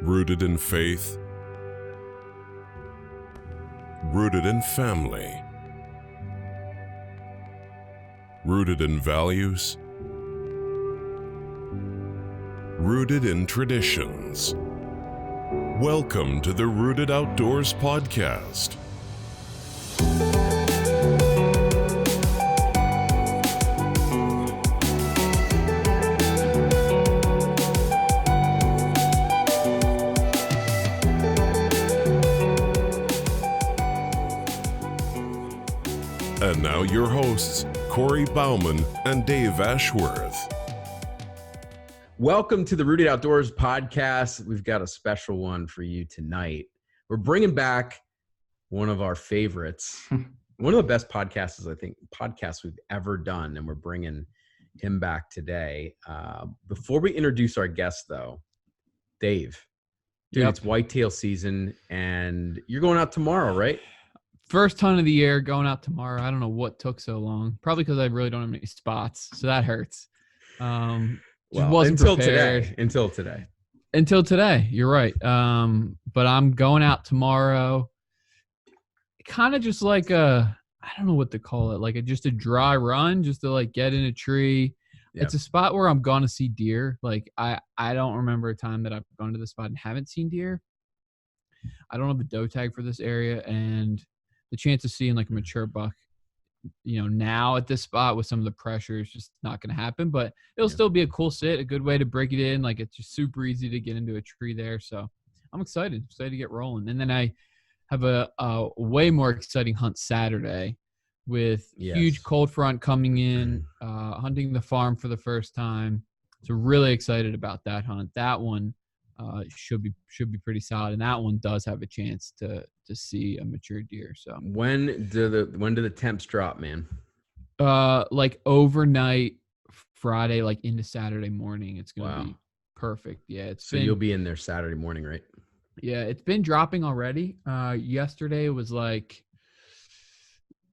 Rooted in faith, rooted in family, rooted in values, rooted in traditions. Welcome to the Rooted Outdoors podcast. And now your hosts, Corey Bauman and Dave Ashworth. Welcome to the Rooted Outdoors podcast. We've got a special one for you tonight. We're bringing back one of our favorites, one of the best podcasts we've ever done, and we're bringing him back today. Before we introduce our guest, though, Dave, dude, It's whitetail season, and you're going out tomorrow, right? First hunt of the year, going out tomorrow. I don't know what took so long. Probably because I really don't have any spots, so that hurts. Wasn't prepared. Until today, you're right. But I'm going out tomorrow. Kind of just like I don't know what to call it, like just a dry run, just to like get in a tree. Yep. It's a spot where I'm gonna see deer. Like I don't remember a time that I've gone to the spot and haven't seen deer. I don't have a doe tag for this area, and the chance of seeing like a mature buck, now at this spot with some of the pressure is just not going to happen, but it'll still be a cool sit, a good way to break it in. Like it's just super easy to get into a tree there. So I'm excited to get rolling. And then I have a way more exciting hunt Saturday with huge cold front coming in, hunting the farm for the first time. So really excited about that hunt. That one should be pretty solid, and that one does have a chance to see a mature deer. So when do the temps drop, man? Like overnight Friday, like into Saturday morning. It's gonna be perfect. Yeah, you'll be in there Saturday morning, right? Yeah, it's been dropping already. Yesterday it was like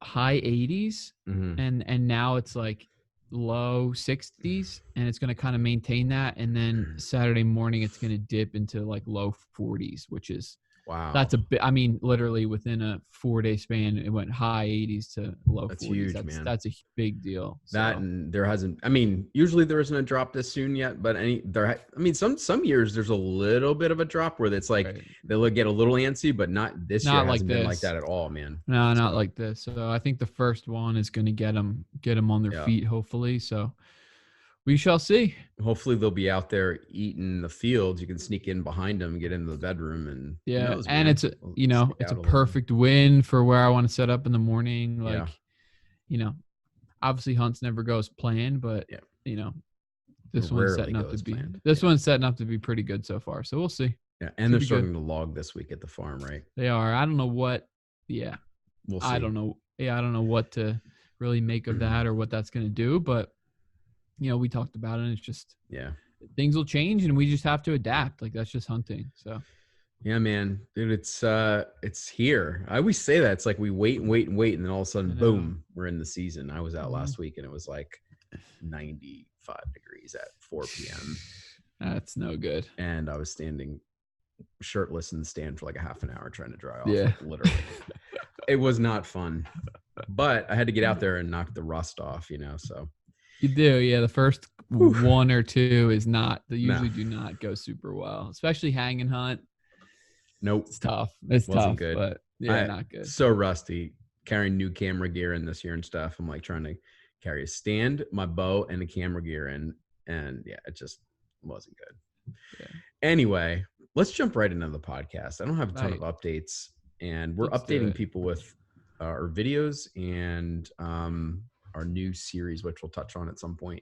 high 80s, and now it's like low 60s, and it's going to kind of maintain that, and then Saturday morning it's going to dip into like low 40s, which is that's a bit. I mean, literally within a 4-day span it went high 80s to low 40s. Huge, man. That's a big deal. That, and there hasn't, usually there isn't a drop this soon yet, but some years there's a little bit of a drop where it's like they'll get a little antsy, but not this year. Hasn't been like that at all, man. No, not like this. So I think the first one is going to get them on their feet, hopefully. So we shall see. Hopefully they'll be out there eating the fields. You can sneak in behind them and get into the bedroom, and it's a perfect win for where I want to set up in the morning. Like, obviously hunts never go as planned, but this one's setting up to be one's setting up to be pretty good so far. So we'll see. Yeah, and they're starting to log this week at the farm, right? They are. I don't know what. Yeah, we'll see. I don't know. Yeah, I don't know what to really make of that or what that's going to do, but. We talked about it, and it's just things will change, and we just have to adapt. Like that's just hunting. So yeah, man, dude, it's here. I always say that it's like we wait, and then all of a sudden, boom, we're in the season. I was out last week, and it was like 95 degrees at 4 p.m. That's no good. And I was standing shirtless in the stand for like a half an hour trying to dry off. Yeah, like, literally. It was not fun, but I had to get out there and knock the rust off. So. You do, yeah. The first one or two is not. They usually do not go super well, especially hang and hunt. Nope, it's tough. It wasn't good, but not good. So rusty carrying new camera gear in this year and stuff. I'm like trying to carry a stand, my bow, and a camera gear in, and it just wasn't good. Yeah. Anyway, let's jump right into the podcast. I don't have a ton of updates, and we're updating people with our videos and our new series, which we'll touch on at some point.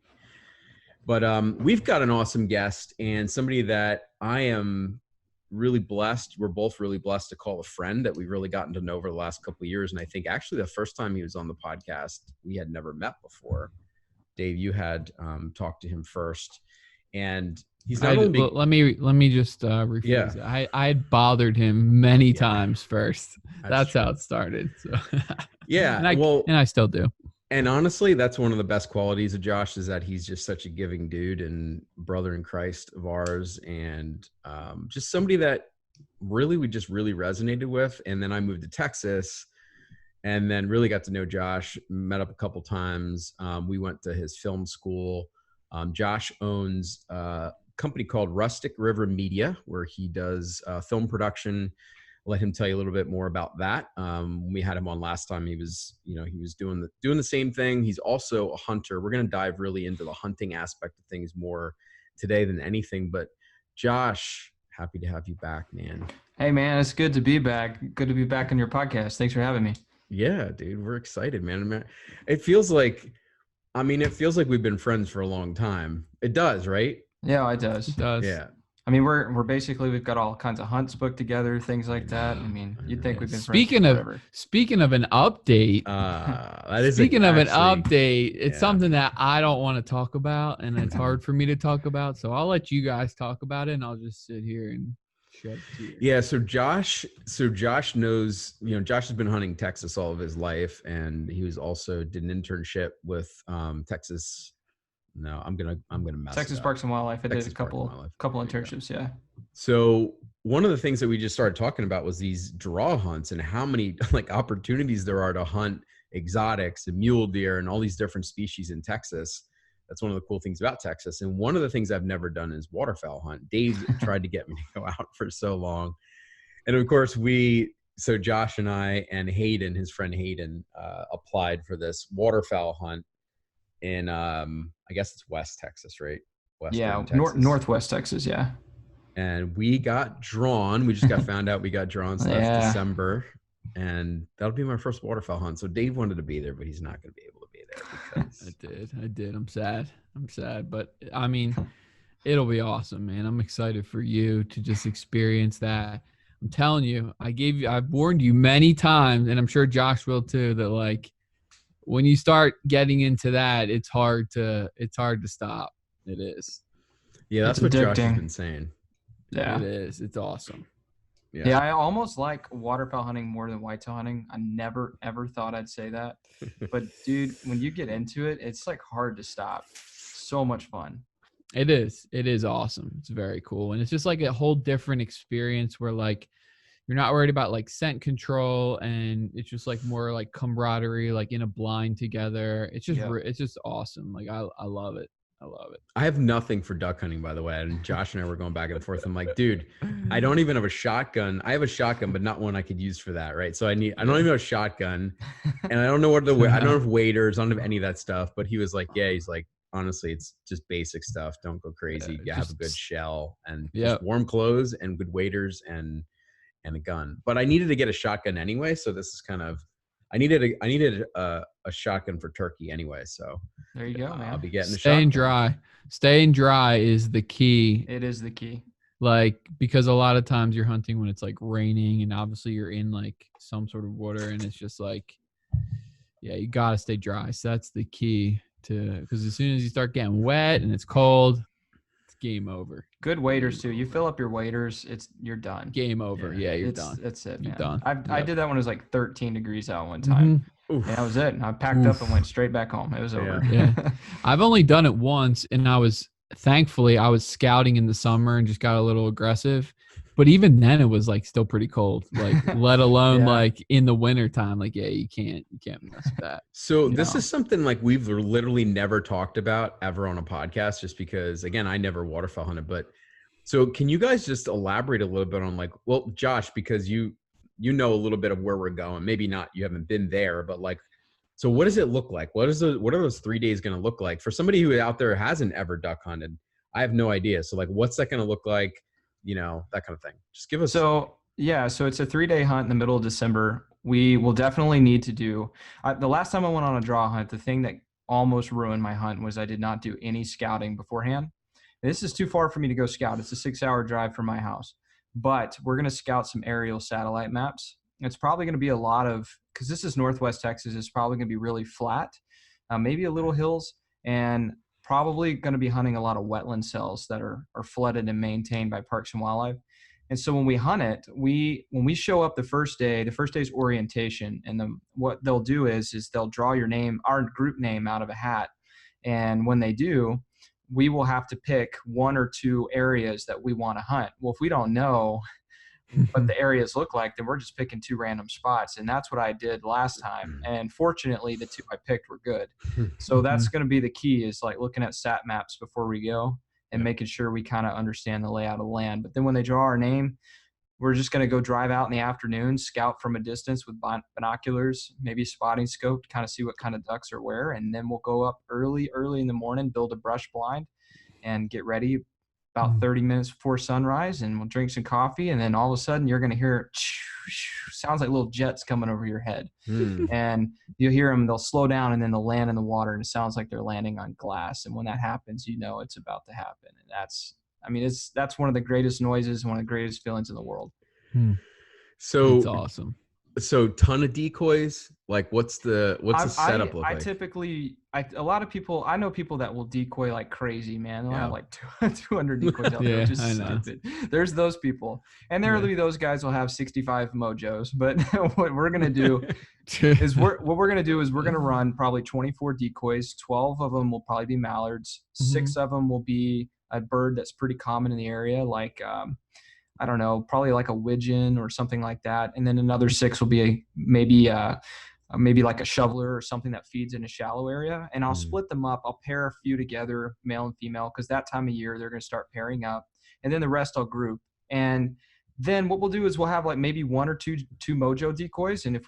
But we've got an awesome guest, and somebody that I am really blessed. We're both really blessed to call a friend that we've really gotten to know over the last couple of years. And I think actually the first time he was on the podcast, we had never met before. Dave, you had talked to him first, and he's not only. Let me just rephrase it. I had bothered him many times first. That's how it started. So yeah, and I still do. And honestly, that's one of the best qualities of Josh, is that he's just such a giving dude and brother in Christ of ours, and just somebody that we just really resonated with. And then I moved to Texas, and then really got to know Josh, met up a couple times. We went to his film school. Josh owns a company called Rustic River Media, where he does film production. Let him tell you a little bit more about that. We had him on last time. He was doing the same thing. He's also a hunter. We're going to dive really into the hunting aspect of things more today than anything. But Josh, happy to have you back, man. Hey, man, it's good to be back. Good to be back on your podcast. Thanks for having me. Yeah, dude, we're excited, man. It feels like we've been friends for a long time. It does, right? Yeah, it does. It does. Yeah. I mean, we've got all kinds of hunts booked together, things like that. I mean, you'd think we've been speaking friends forever. Speaking of an update, it's something that I don't want to talk about, and it's hard for me to talk about. So I'll let you guys talk about it, and I'll just sit here and shed tears. Yeah. So Josh knows, Josh has been hunting Texas all of his life, and he was also did an internship with Texas. No, I'm gonna mess Texas it up. Parks and Wildlife. I Texas did a couple internships. Yeah. So one of the things that we just started talking about was these draw hunts and how many opportunities there are to hunt exotics and mule deer and all these different species in Texas. That's one of the cool things about Texas. And one of the things I've never done is waterfowl hunt. Dave tried to get me to go out for so long. And of course so Josh and I and Hayden, his friend Hayden, applied for this waterfowl hunt in I guess it's West Texas, right? Northwest Texas, yeah. And we got drawn. We just got found out we got drawn. So that's December, and that'll be my first waterfowl hunt. So Dave wanted to be there, but he's not going to be able to be there. Because... I did. I'm sad, but I mean, it'll be awesome, man. I'm excited for you to just experience that. I'm telling you, I've warned you many times, and I'm sure Josh will too, that when you start getting into that, it's hard to stop. It is. Yeah, that's what Josh has been saying. Yeah, it is. It's awesome. Yeah, I almost like waterfowl hunting more than whitetail hunting. I never ever thought I'd say that, but dude, when you get into it, it's hard to stop. So much fun. It is. It is awesome. It's very cool, and it's just a whole different experience where you're not worried about scent control, and it's just more camaraderie, in a blind together. It's just it's just awesome. I love it. I love it. I have nothing for duck hunting, by the way. And Josh and I were going back and forth. I'm like, dude, I don't even have a shotgun. I have a shotgun, but not one I could use for that, right? So I don't even have a shotgun, and I don't know I don't have waders. I don't have any of that stuff. But he was like, yeah, he's like, honestly, it's just basic stuff. Don't go crazy. You have a good shell and just warm clothes and good waders and a gun. But I needed to get a shotgun anyway, so this is kind of I needed a shotgun for turkey anyway. So there you go, man. I'll be getting Staying dry. Staying dry is the key. It is the key. Because a lot of times you're hunting when it's raining, and obviously you're in some sort of water, and it's just you gotta stay dry. So that's the key because as soon as you start getting wet and it's cold, it's game over. Good waders too. You fill up your waders, you're done. Game over. Yeah, you're done. That's it, man. You're done. I did that when it was 13 degrees out one time. And that was it. And I packed up and went straight back home. It was over. Yeah. I've only done it once, and thankfully I was scouting in the summer and just got a little aggressive. But even then it was still pretty cold, let alone in the winter time. You can't mess with that. So this is something we've literally never talked about ever on a podcast, just because, again, I never waterfowl hunted. But so can you guys just elaborate a little bit on Josh, because you know a little bit of where we're going, maybe not, you haven't been there, but so what does it look like? What are those 3 days going to look like for somebody who out there hasn't ever duck hunted? I have no idea. So what's that going to look like? That kind of thing. Just give us. So it's a 3-day hunt in the middle of December. We will definitely need to do, the last time I went on a draw hunt, the thing that almost ruined my hunt was I did not do any scouting beforehand. This is too far for me to go scout. It's a 6-hour drive from my house, but we're going to scout some aerial satellite maps. It's probably going to be a lot of, because this is Northwest Texas, it's probably going to be really flat, maybe a little hills, and probably going to be hunting a lot of wetland cells that are flooded and maintained by Parks and Wildlife. And so when we hunt it, when we show up the first day's orientation, and what they'll do is they'll draw your name, our group name, out of a hat. And when they do, we will have to pick 1 or 2 areas that we want to hunt. Well, if we don't know what the areas look like, then we're just picking 2 random spots. And that's what I did last time. And fortunately, the 2 I picked were good. So that's going to be the key, is like looking at sat maps before we go and making sure we kind of understand the layout of the land. But then when they draw our name, we're just going to go drive out in the afternoon, scout from a distance with binoculars, maybe a spotting scope to kind of see what kind of ducks are where. And then we'll go up early in the morning, build a brush blind, and get ready about 30 minutes before sunrise. And we'll drink some coffee. And then all of a sudden you're going to hear, sounds like little jets coming over your head. And you'll hear them, they'll slow down, and then they'll land in the water. And it sounds like they're landing on glass. And when that happens, you know it's about to happen. And that's one of the greatest noises, one of the greatest feelings in the world. So it's awesome. So ton of decoys. Like what's the setup look like? A lot of people, I know people that will decoy like crazy, man. They'll have like 200 decoys out there, which is stupid. There's those people. And there'll be those guys will have 65 mojos. But what we're going to do is we're going to run probably 24 decoys. 12 of them will probably be mallards. 6 of them will be a bird that's pretty common in the area, like I don't know, probably like a widgeon or something like that. And then another 6 will be maybe like a shoveler or something that feeds in a shallow area. And I'll split them up. I'll pair a few together, male and female, because that time of year they're going to start pairing up. And then the rest I'll group. And then what we'll do is we'll have like maybe 1 or 2 mojo decoys. And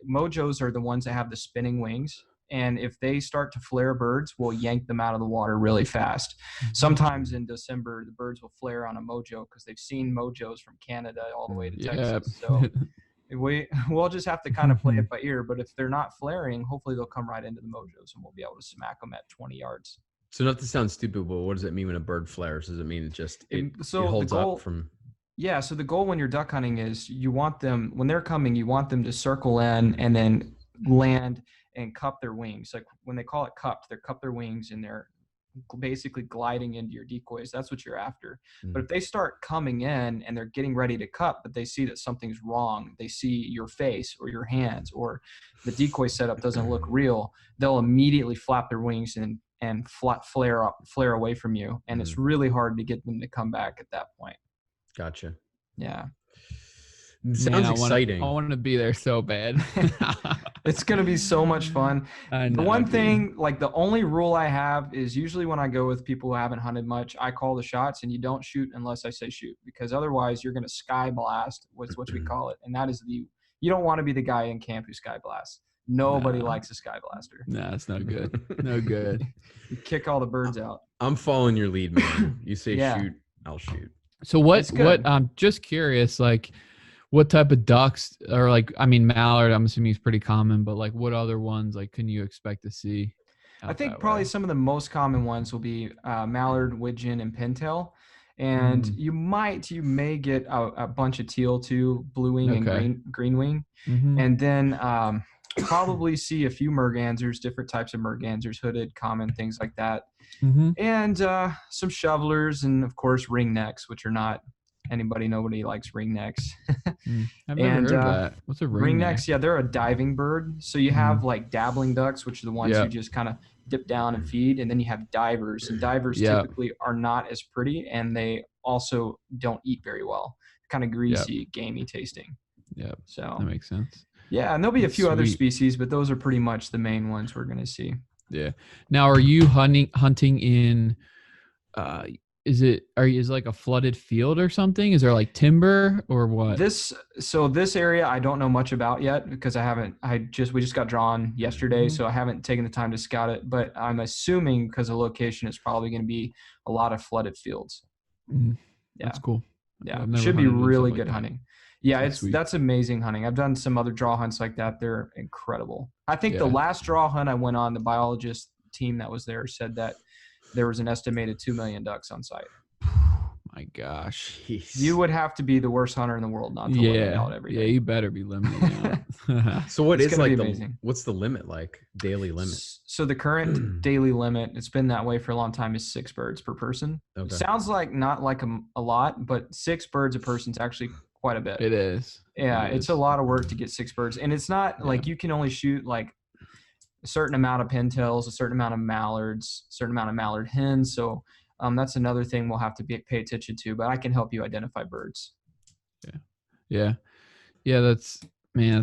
mojos are the ones that have the spinning wings. And if they start to flare birds, we'll yank them out of the water really fast. Sometimes in December, the birds will flare on a mojo because they've seen mojos from Canada all the way to Texas. So we'll just have to kind of play it by ear. But if they're not flaring, hopefully they'll come right into the mojos and we'll be able to smack them at 20 yards. So not to sound stupid, but what does it mean when a bird flares? Does it mean it holds up from... Yeah, so the goal when you're duck hunting is you want them, when they're coming, you want them to circle in and then land and cup their wings. Like when they call it cupped, they cup their wings and they're basically gliding into your decoys. That's what you're after. But if they start coming in and they're getting ready to cup, but they see that something's wrong, they see your face or your hands or the decoy setup doesn't look real, they'll immediately flap their wings and flare away from you. And it's really hard to get them to come back at that point. Gotcha. Yeah. Sounds exciting. I want to be there so bad. It's going to be so much fun. The one thing, like the only rule I have is usually when I go with people who haven't hunted much, I call the shots and you don't shoot unless I say shoot, because otherwise you're going to sky blast, what we call it. And that is you don't want to be the guy in camp who sky blasts. Nobody likes a sky blaster. Nah, it's no good. No good. You kick all the birds out. I'm following your lead, man. You say shoot, I'll shoot. So what I'm just curious, like, what type of ducks are like, I mean, mallard, I'm assuming is pretty common, but like what other ones like can you expect to see? I think probably some of the most common ones will be mallard, widgeon, and pintail. And you may get a bunch of teal too, blue wing and green wing. And then probably see a few mergansers, different types of mergansers, hooded, common, things like that. And some shovelers and of course ringnecks, which are not nobody likes ringnecks. I've never heard of that. What's a ringneck? Yeah, they're a diving bird. So you have like dabbling ducks, which are the ones who just kind of dip down and feed, and then you have divers. And divers typically are not as pretty, and they also don't eat very well. Kind of greasy, gamey tasting. Yeah, so that makes sense. Yeah, and there'll be a few other species, but those are pretty much the main ones we're going to see. Yeah. Now, are you hunting in? Is it like a flooded field or something? Is there like timber or what? This area I don't know much about yet because we just got drawn yesterday, so I haven't taken the time to scout it, but I'm assuming because the location is probably going to be a lot of flooded fields. Yeah. That's cool. Yeah. Should be really good hunting. Yeah, that's amazing hunting. I've done some other draw hunts like that. They're incredible. I think the last draw hunt I went on, the biologist team that was there said that there was an estimated 2 million ducks on site. My gosh. Jeez. You would have to be the worst hunter in the world not to limit out every day. Yeah, you better be limiting out. So what It's is gonna like be the amazing. what's the limit like? Daily limit? So the current daily limit, it's been that way for a long time, is 6 birds per person. Okay. It sounds like not like a lot, but 6 birds a person is actually quite a bit. It is. Yeah, It it's is. a lot of work to get 6 birds. And it's not like you can only shoot like a certain amount of pintails, a certain amount of mallards, a certain amount of mallard hens. So that's another thing we'll have to pay attention to, but I can help you identify birds. Yeah. That's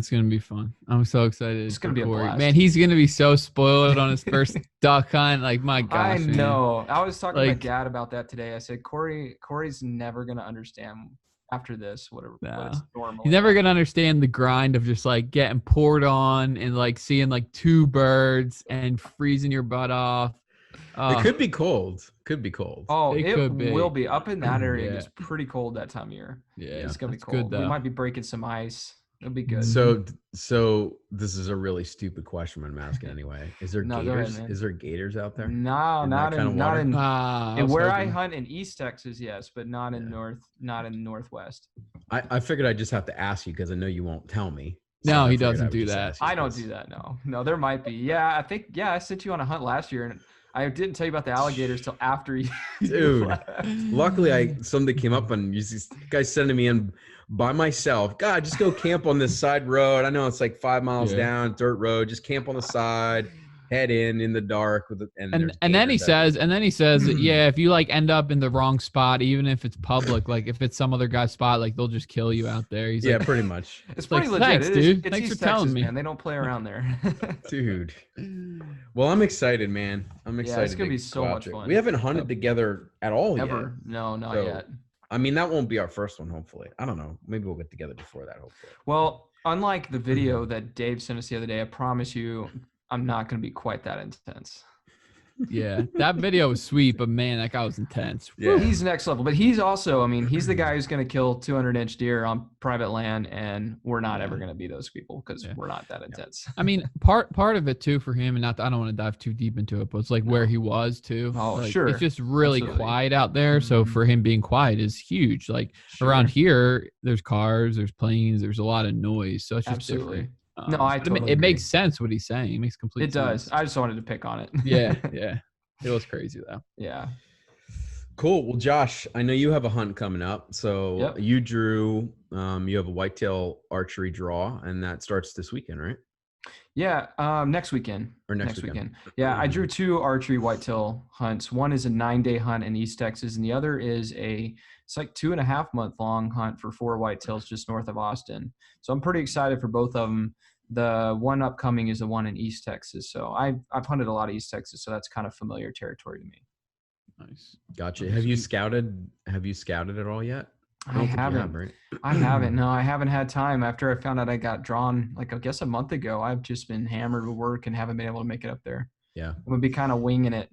going to be fun. I'm so excited. It's going to be a Corey. blast. Man, he's going to be so spoiled on his first duck hunt. Like, my gosh, I know. I was talking to my Like- dad about that today. I said, Corey's never going to understand after this what it's normal. He's never going to understand the grind of just like getting poured on and like seeing like 2 birds and freezing your butt off. It could be cold. Could be cold. Oh, It it could be. will be. Up in that area, Yeah. it gets pretty cold that time of year. Yeah, It's going to be that's cold. good, We though. might be breaking some ice. It'll be good. So this is a really stupid question, but I'm asking anyway. Is there No, go ahead, gators? man. Is there gators out there? No, In that not kind of in, not water? in, was where I hoping- hunt in East Texas, yes, but not in Northwest. I figured I'd just have to ask you because I know you won't tell me. No, I he figured I doesn't would do just that. ask you I don't 'cause- do that. No, there might be. Yeah, I sent you on a hunt last year, and I didn't tell you about the alligators till after you. Dude, left. luckily something came up and you guys sending me in by myself. God, just go camp on this side road. I know it's like 5 miles Yeah. down, dirt road. Just camp on the side, head in the dark with it. And then he says, that, yeah, if you like end up in the wrong spot, even if it's public, like if it's some other guy's spot, like they'll just kill you out there. He's yeah, like, pretty much. It's like, pretty legit. thanks, It is. dude. It's Thanks East for telling Texas, me. man. They don't play around there. Dude. Well, I'm excited, man. I'm excited. it's gonna to be so go out much there. fun. We haven't hunted together at all yet. Ever? No, not So, yet. I mean, that won't be our first one, hopefully. I don't know. Maybe we'll get together before that, hopefully. Well, unlike the video that Dave sent us the other day, I promise you, I'm not going to be quite that intense. yeah, that video was sweet, but man, that guy was intense. Yeah. He's next level, but he's also, I mean, he's the guy who's going to kill 200-inch deer on private land, and we're not ever going to be those people because we're not that intense. I mean, part of it too for him, and I don't want to dive too deep into it, but it's like where he was too. Oh, Like, sure. It's just really Absolutely. quiet out there. So Mhm. for him being quiet is huge. Like around here, there's cars, there's planes, there's a lot of noise. So it's just Absolutely. different. No, I but totally it makes agree. sense what he's saying. It makes complete It does. sense. I just wanted to pick on it. Yeah. It was crazy though. Yeah. Cool. Well, Josh, I know you have a hunt coming up. So Yep. you drew, you have a whitetail archery draw, and that starts this weekend, right? Yeah, next weekend. Or next weekend. Yeah, I drew 2 archery whitetail hunts. One is a 9-day hunt in East Texas, and the other is it's like 2.5-month long hunt for 4 whitetails just north of Austin. So I'm pretty excited for both of them. The one upcoming is the one in East Texas. So I've hunted a lot of East Texas, so that's kind of familiar territory to me. Nice. Gotcha. That'd Have be you sweet. scouted? Have you scouted at all yet? I don't think you haven't. have, right? I haven't. No, I haven't had time. After I found out I got drawn, like I guess a month ago, I've just been hammered with work and haven't been able to make it up there. Yeah. I'm gonna be kind of winging it.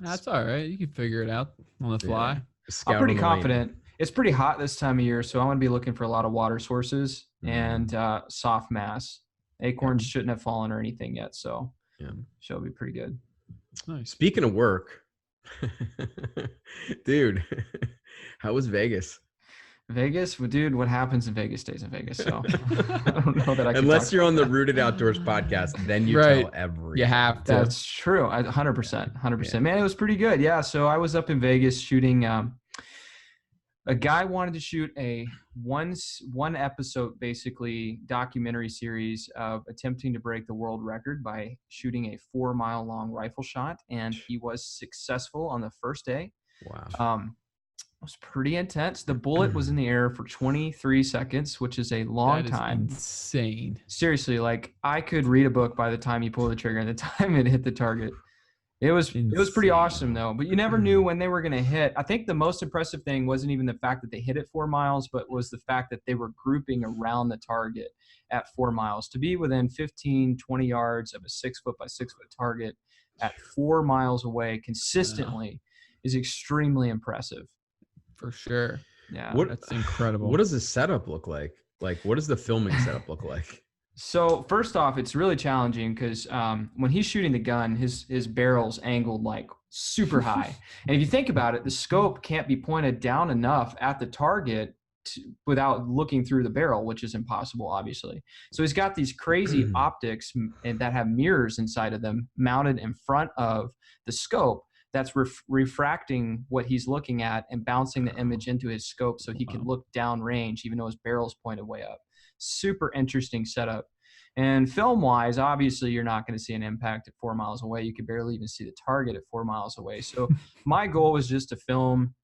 That's all right. You can figure it out on the fly. Scout I'm pretty on the lane. confident. It's pretty hot this time of year, so I'm gonna be looking for a lot of water sources and soft mass. Acorns shouldn't have fallen or anything yet, so Yeah. should be pretty good. Nice. Speaking of work, dude, how was Vegas? Vegas, well, dude, what happens in Vegas stays in Vegas. So I don't know that I can Unless talk you're on the about that. Rooted Outdoors podcast, then you Right. tell everything. You have to. That's true. 100%. Man, it was pretty good. Yeah. So I was up in Vegas shooting. A guy wanted to shoot a one episode, basically documentary series of attempting to break the world record by shooting a 4-mile long rifle shot, and he was successful on the first day. Wow. It was pretty intense. The bullet was in the air for 23 seconds, which is a long That is time. insane. Seriously, like I could read a book by the time you pull the trigger and the time it hit the target. It was pretty Insane. awesome though, but you never knew when they were going to hit. I think the most impressive thing wasn't even the fact that they hit at 4 miles, but was the fact that they were grouping around the target at 4 miles. To be within 15, 20 yards of a 6 foot by 6 foot target at 4 miles away consistently is extremely impressive. For sure. Yeah. What- That's incredible. What does the setup look like? Like, what does the filming setup look like? So first off, it's really challenging because when he's shooting the gun, his barrel's angled like super high. And if you think about it, the scope can't be pointed down enough at the target without looking through the barrel, which is impossible, obviously. So he's got these crazy optics and that have mirrors inside of them mounted in front of the scope that's refracting what he's looking at and bouncing the image into his scope so he can look down range even though his barrel's pointed way up. Super interesting setup. And film wise, obviously you're not going to see an impact at 4 miles away. You could barely even see the target at 4 miles away. So my goal was just to film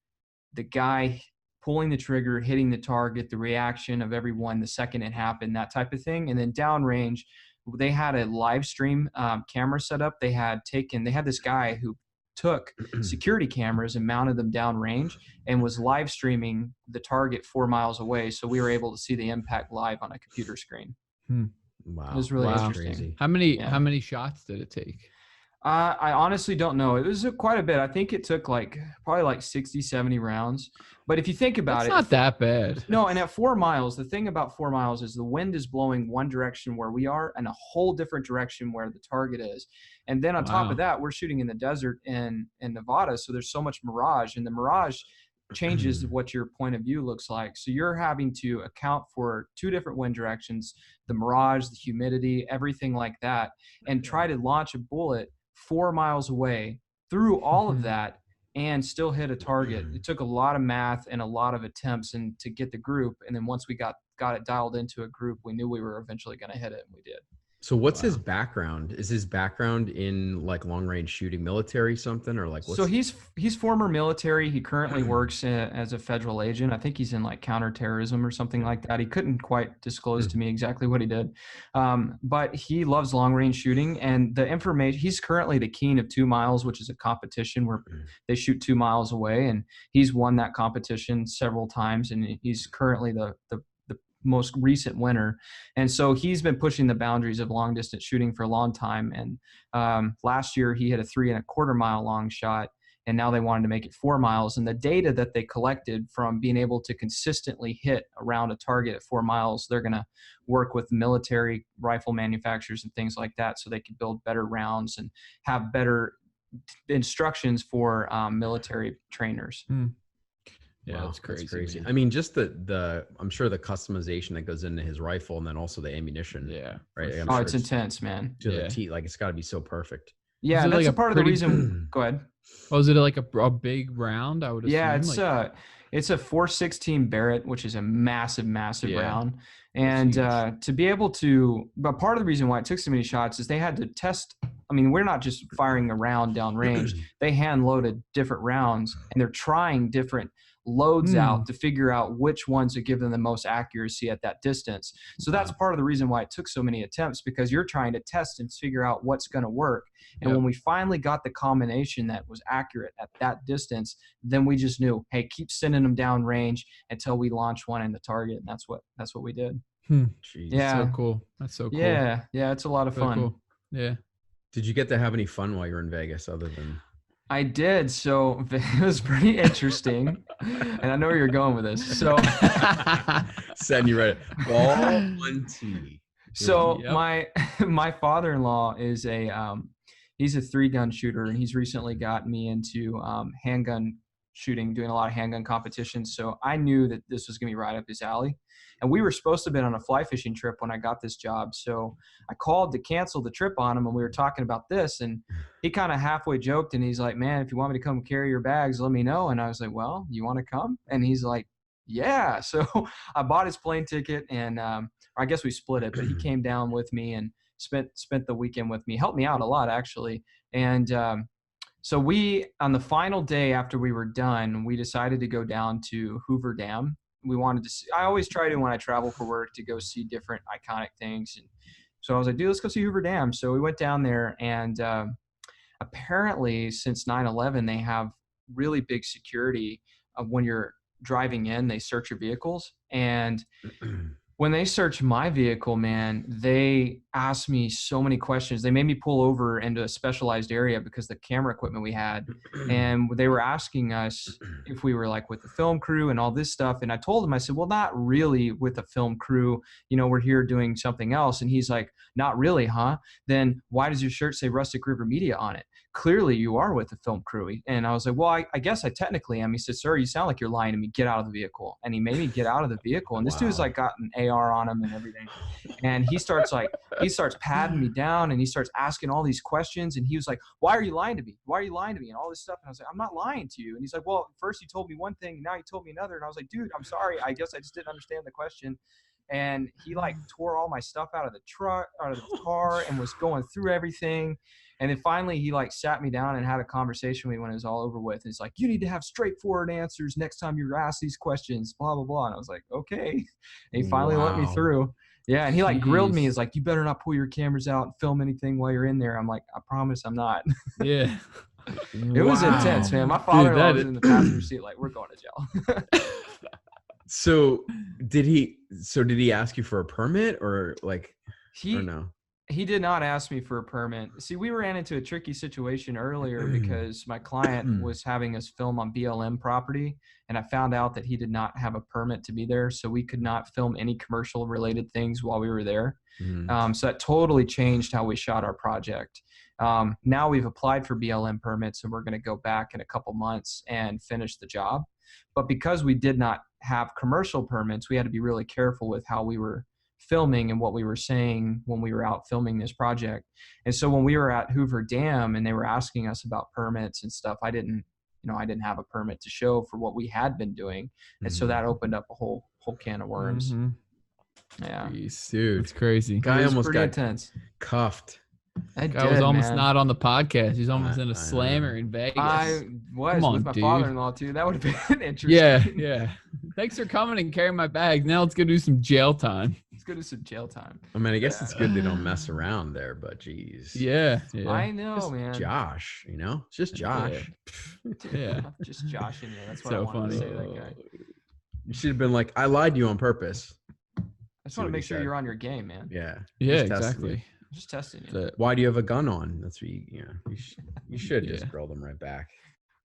the guy pulling the trigger, hitting the target, the reaction of everyone the second it happened, that type of thing. And then downrange, they had a live stream camera set up. They had this guy who took security cameras and mounted them downrange and was live streaming the target 4 miles away. So we were able to see the impact live on a computer screen. Wow. It was really interesting. Crazy. How many shots did it take? I honestly don't know. It was quite a bit. I think it took probably like 60, 70 rounds. But if you think about That's it. not that bad. No, and at 4 miles, the thing about 4 miles is the wind is blowing one direction where we are and a whole different direction where the target is. And then on top of that, we're shooting in the desert in Nevada. So there's so much mirage, and the mirage changes what your point of view looks like. So you're having to account for two different wind directions, the mirage, the humidity, everything like that, and try to launch a bullet 4 miles away through all of that and still hit a target. It took a lot of math and a lot of attempts and to get the group. And then once we got it dialed into a group, we knew we were eventually going to hit it, and we did. So what's his background? Is his background in like long range shooting, military, something, or like what's... So he's former military. He currently works as a federal agent. I think he's in like counterterrorism or something like that. He couldn't quite disclose to me exactly what he did. But he loves long range shooting, and the information, he's currently the king of 2 miles, which is a competition where they shoot 2 miles away. And he's won that competition several times. And he's currently the most recent winner. And so he's been pushing the boundaries of long distance shooting for a long time. And last year he hit a 3.25 mile long shot, and now they wanted to make it 4 miles. And the data that they collected from being able to consistently hit around a target at 4 miles, they're going to work with military rifle manufacturers and things like that so they can build better rounds and have better instructions for military trainers. Yeah, wow, that's crazy. I mean, just the I'm sure the customization that goes into his rifle, and then also the ammunition. Yeah, right. Sure. I'm Oh, sure it's intense, man. to the T. Like it's got to be so perfect. Yeah, Is it that's like a a part of the pretty- reason. Go ahead. Oh, is it like a big round? I would assume. Yeah, like, it's a 416 Barrett, which is a massive Yeah. round. And huge. to be able to, but part of the reason why it took so many shots is they had to test. I mean, we're not just firing a round down range. They hand loaded different rounds, and they're trying different loads out to figure out which ones would give them the most accuracy at that distance. So that's part of the reason why it took so many attempts, because you're trying to test and figure out what's going to work. And when we finally got the combination that was accurate at that distance, then we just knew, hey, keep sending them down range until we launch one in the target. And that's what we did. Jeez. Yeah. So cool. That's so cool. Yeah. It's a lot of So fun. cool. Yeah. Did you get to have any fun while you were in Vegas other than... I did. So it was pretty interesting. And I know where you're going with this. So Send you right. Ball 1T. So Yep. my father-in-law is he's a 3-gun shooter, and he's recently got me into handgun shooting, doing a lot of handgun competitions. So I knew that this was going to be right up his alley. And we were supposed to have been on a fly fishing trip when I got this job. So I called to cancel the trip on him, and we were talking about this, and he kind of halfway joked, and he's like, man, if you want me to come carry your bags, let me know. And I was like, well, you want to come? And he's like, yeah. So I bought his plane ticket, and I guess we split it, but he came down with me and spent the weekend with me, helped me out a lot actually. And so we, on the final day after we were done, we decided to go down to Hoover Dam. We wanted to see, I always try to, when I travel for work, to go see different iconic things. And so I was like, dude, let's go see Hoover Dam. So we went down there, and apparently since 9/11, they have really big security when you're driving in. They search your vehicles, and When they searched my vehicle, man, they asked me so many questions. They made me pull over into a specialized area because the camera equipment we had, and they were asking us if we were like with the film crew and all this stuff. And I told him, I said, well, not really with the film crew. You know, we're here doing something else. And he's like, not really, huh? Then why does your shirt say Rustic River Media on it? Clearly you are with the film crew. And I was like, well, I guess I technically am. He said, sir, you sound like you're lying to me. Get out of the vehicle. And he made me get out of the vehicle. And this dude's like got an AR on him and everything. And he starts patting me down, and he starts asking all these questions. And he was like, why are you lying to me? Why are you lying to me? And all this stuff. And I was like, I'm not lying to you. And he's like, well, first you told me one thing, and now you told me another. And I was like, dude, I'm sorry. I guess I just didn't understand the question. And he like tore all my stuff out of the car, and was going through everything. And then finally he like sat me down and had a conversation with me when it was all over with. And he's like, you need to have straightforward answers next time you're asked these questions, blah, blah, blah. And I was like, okay. And he finally let me through. Yeah. And he like grilled me. He's like, you better not pull your cameras out and film anything while you're in there. I'm like, I promise I'm not. Yeah. It was intense, man. My father-in-law was in the passenger seat like, we're going to jail. So did he ask you for a permit or like, or no? He did not ask me for a permit. See, we ran into a tricky situation earlier because my client was having us film on BLM property, and I found out that he did not have a permit to be there, so we could not film any commercial related things while we were there. So that totally changed how we shot our project. Now we've applied for BLM permits, and we're going to go back in a couple months and finish the job. But because we did not have commercial permits, we had to be really careful with how we were filming and what we were saying when we were out filming this project. And so when we were at Hoover Dam and they were asking us about permits and stuff, I didn't have a permit to show for what we had been doing. And so that opened up a whole can of worms. Yeah. Jeez, dude, it's crazy. Guy almost got intense. Cuffed. Guy was almost not on the podcast. He's almost in a slammer in Vegas. I was with my father-in-law too. That would have been interesting. Yeah. Thanks for coming and carrying my bags. Now let's go do some jail time. Let's go do some jail time. I mean, I guess it's good they don't mess around there, but geez. Yeah. I know, just man. Josh, it's just Josh. Yeah. Just Josh in there. That's what So I wanted funny. to say to that guy. You should have been like, I lied to you on purpose. I just want to make sure you're on your game, man. Yeah. Yeah, Just testing exactly. you. Just testing you. Why do you have a gun on? That's what you should just grill them right back.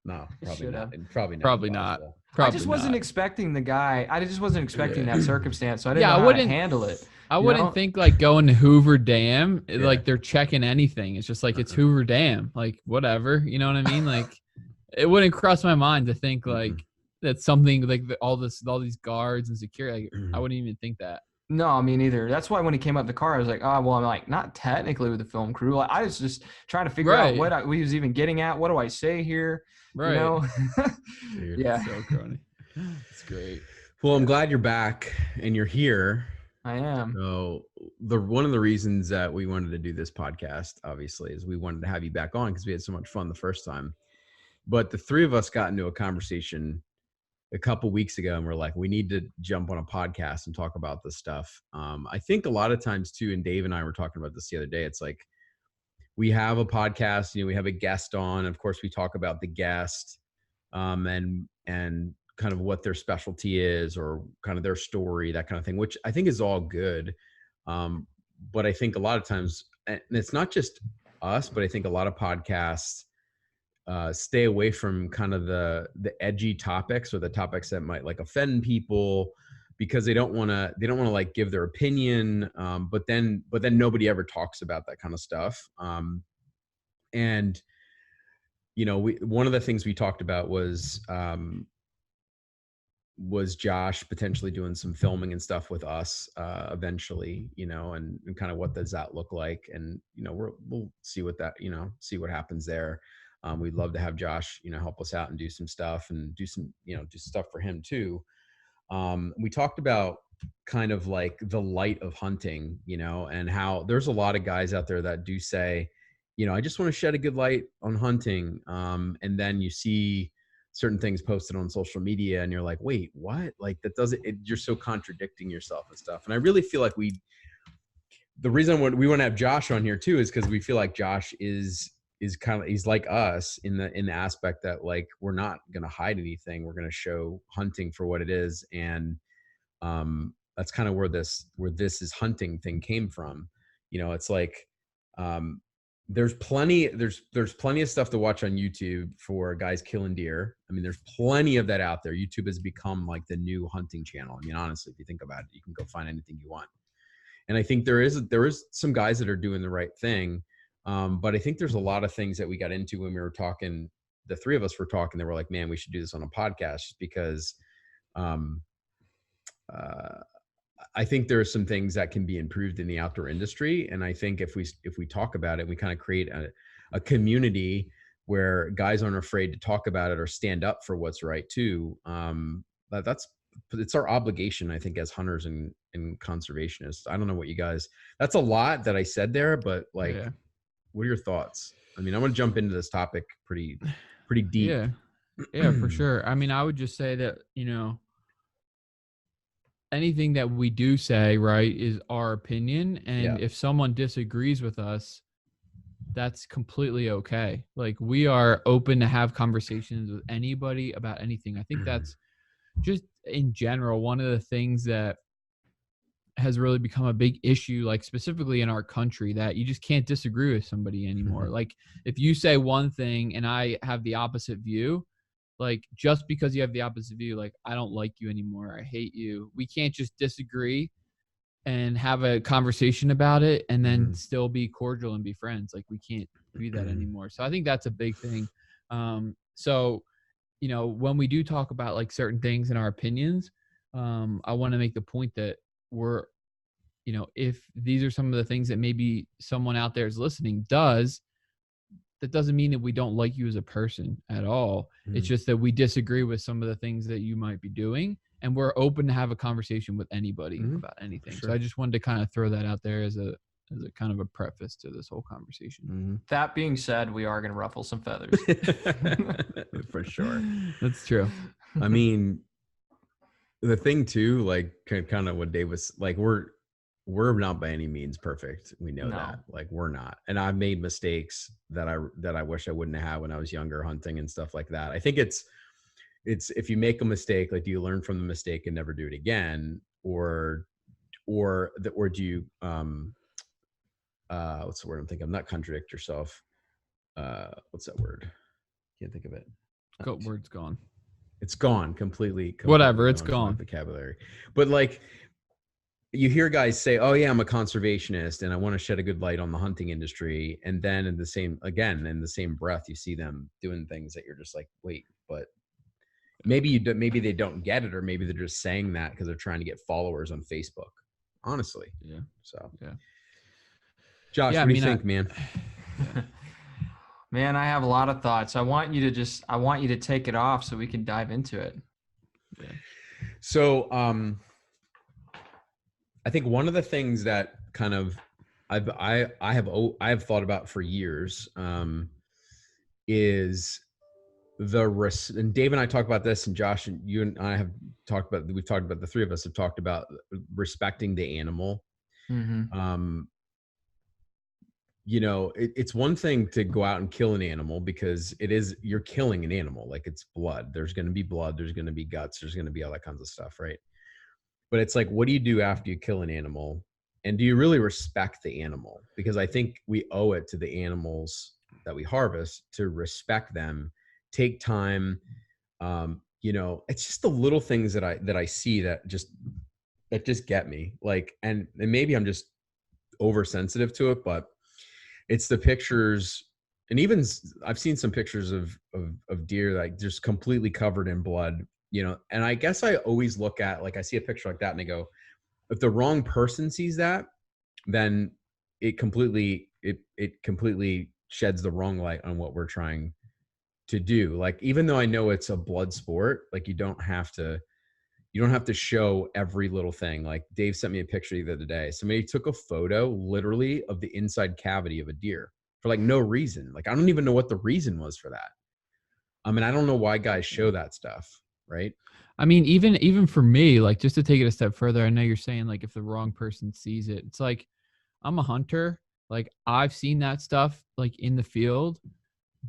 No, probably not. Probably not. I just wasn't expecting the guy. I just wasn't expecting that circumstance, so I didn't know how to handle it. I wouldn't think like going to Hoover Dam, like they're checking anything. It's just like it's Hoover Dam, like whatever. You know what I mean? Like it wouldn't cross my mind to think like that's something like all these guards and security. Like, I wouldn't even think that. No, me neither. That's why when he came up the car, I was like, oh, well, I'm like, not technically with the film crew. Like, I was just trying to figure out what we was even getting at. What do I say here? Right. You know? Dude, yeah. So funny. It's great. Well, I'm glad you're back and you're here. I am. So one of the reasons that we wanted to do this podcast, obviously, is we wanted to have you back on because we had so much fun the first time. But the three of us got into a conversation a couple weeks ago, and we're like, we need to jump on a podcast and talk about this stuff. I think a lot of times too, and Dave and I were talking about this the other day, it's like we have a podcast, we have a guest on. Of course, we talk about the guest and kind of what their specialty is or kind of their story, that kind of thing, which I think is all good. But I think a lot of times, and it's not just us, but I think a lot of podcasts stay away from kind of the edgy topics or the topics that might like offend people because they don't want to like give their opinion. But then nobody ever talks about that kind of stuff. And one of the things we talked about was Josh potentially doing some filming and stuff with us eventually, and kind of what does that look like? And, we'll see what see what happens there. We'd love to have Josh, help us out and do some stuff and do some, do stuff for him too. We talked about kind of like the light of hunting, and how there's a lot of guys out there that do say, I just want to shed a good light on hunting. And then you see certain things posted on social media and you're like, wait, what? Like that you're so contradicting yourself and stuff. And I really feel like the reason we want to have Josh on here too, is because we feel like Josh is he's like us in the aspect that like, we're not going to hide anything. We're going to show hunting for what it is. And, that's kind of where this is hunting thing came from. You know, it's like, there's plenty of stuff to watch on YouTube for guys killing deer. I mean, there's plenty of that out there. YouTube has become like the new hunting channel. I mean, honestly, if you think about it, you can go find anything you want. And I think there is some guys that are doing the right thing. But I think there's a lot of things that we got into when we were talking, the three of us were talking, that were like, man, we should do this on a podcast, because I think there are some things that can be improved in the outdoor industry. And I think if we talk about it, we kind of create a community where guys aren't afraid to talk about it or stand up for what's right too. It's our obligation, I think, as hunters and conservationists. I don't know what you guys, that's a lot that I said there, but like, what are your thoughts? I mean, I want to jump into this topic pretty deep. Yeah, for sure. I mean, I would just say that, you know, anything that we do say, right, is our opinion. And if someone disagrees with us, that's completely okay. Like, we are open to have conversations with anybody about anything. I think that's just in general one of the things that has really become a big issue, like specifically in our country, that you just can't disagree with somebody anymore. Like, if you say one thing and I have the opposite view, like, just because you have the opposite view, like, I don't like you anymore, I hate you. We can't just disagree and have a conversation about it and then still be cordial and be friends. Like, we can't do that anymore. So I think that's a big thing. So, you know, when we do talk about like certain things in our opinions, I want to make the point that we're, you know, if these are some of the things that maybe someone out there is listening does, that doesn't mean that we don't like you as a person at all. It's just that we disagree with some of the things that you might be doing, and we're open to have a conversation with anybody about anything. Sure. So I just wanted to kind of throw that out there as a kind of a preface to this whole conversation. That being said, we are going to ruffle some feathers. For sure. That's true. I mean, the thing too, like kind of what Dave was like, we're not by any means perfect. We know that, like, we're not. And I've made mistakes that I wish I wouldn't have had when I was younger hunting and stuff like that. I think it's if you make a mistake, like, do you learn from the mistake and never do it again? Or do you, what's the word I'm thinking of? Not contradict yourself. What's that word? Can't think of it. Word's gone. It's gone completely. Whatever, it's gone. Vocabulary. But like, you hear guys say, oh yeah, I'm a conservationist and I want to shed a good light on the hunting industry. And then in the same breath, you see them doing things that you're just like, wait, but maybe they don't get it, or maybe they're just saying that because they're trying to get followers on Facebook. Honestly. Yeah. So, yeah. Josh, what do you think, man? Man, I have a lot of thoughts. I want you to take it off so we can dive into it. Yeah. So, I think one of the things that kind of I have thought about for years is and Dave and I talk about this, and Josh and you and I have talked about, the three of us have talked about respecting the animal. You know, it's one thing to go out and kill an animal, because you're killing an animal. Like, it's blood. There's going to be blood. There's going to be guts. There's going to be all that kinds of stuff. Right. But it's like, what do you do after you kill an animal? And do you really respect the animal? Because I think we owe it to the animals that we harvest to respect them, take time. You know, it's just the little things that I see that just get me. Like, and maybe I'm just oversensitive to it, but it's the pictures. And even I've seen some pictures of deer like just completely covered in blood, you know, and I guess I always look at, like, I see a picture like that and I go, if the wrong person sees that, then it completely sheds the wrong light on what we're trying to do. Like, even though I know it's a blood sport, like, you don't have to show every little thing. Like, Dave sent me a picture the other day. Somebody took a photo literally of the inside cavity of a deer for like no reason. Like, I don't even know what the reason was for that. I mean, I don't know why guys show that stuff. Right. I mean, even for me, like, just to take it a step further, I know you're saying, like, if the wrong person sees it, it's like, I'm a hunter. Like, I've seen that stuff, like, in the field,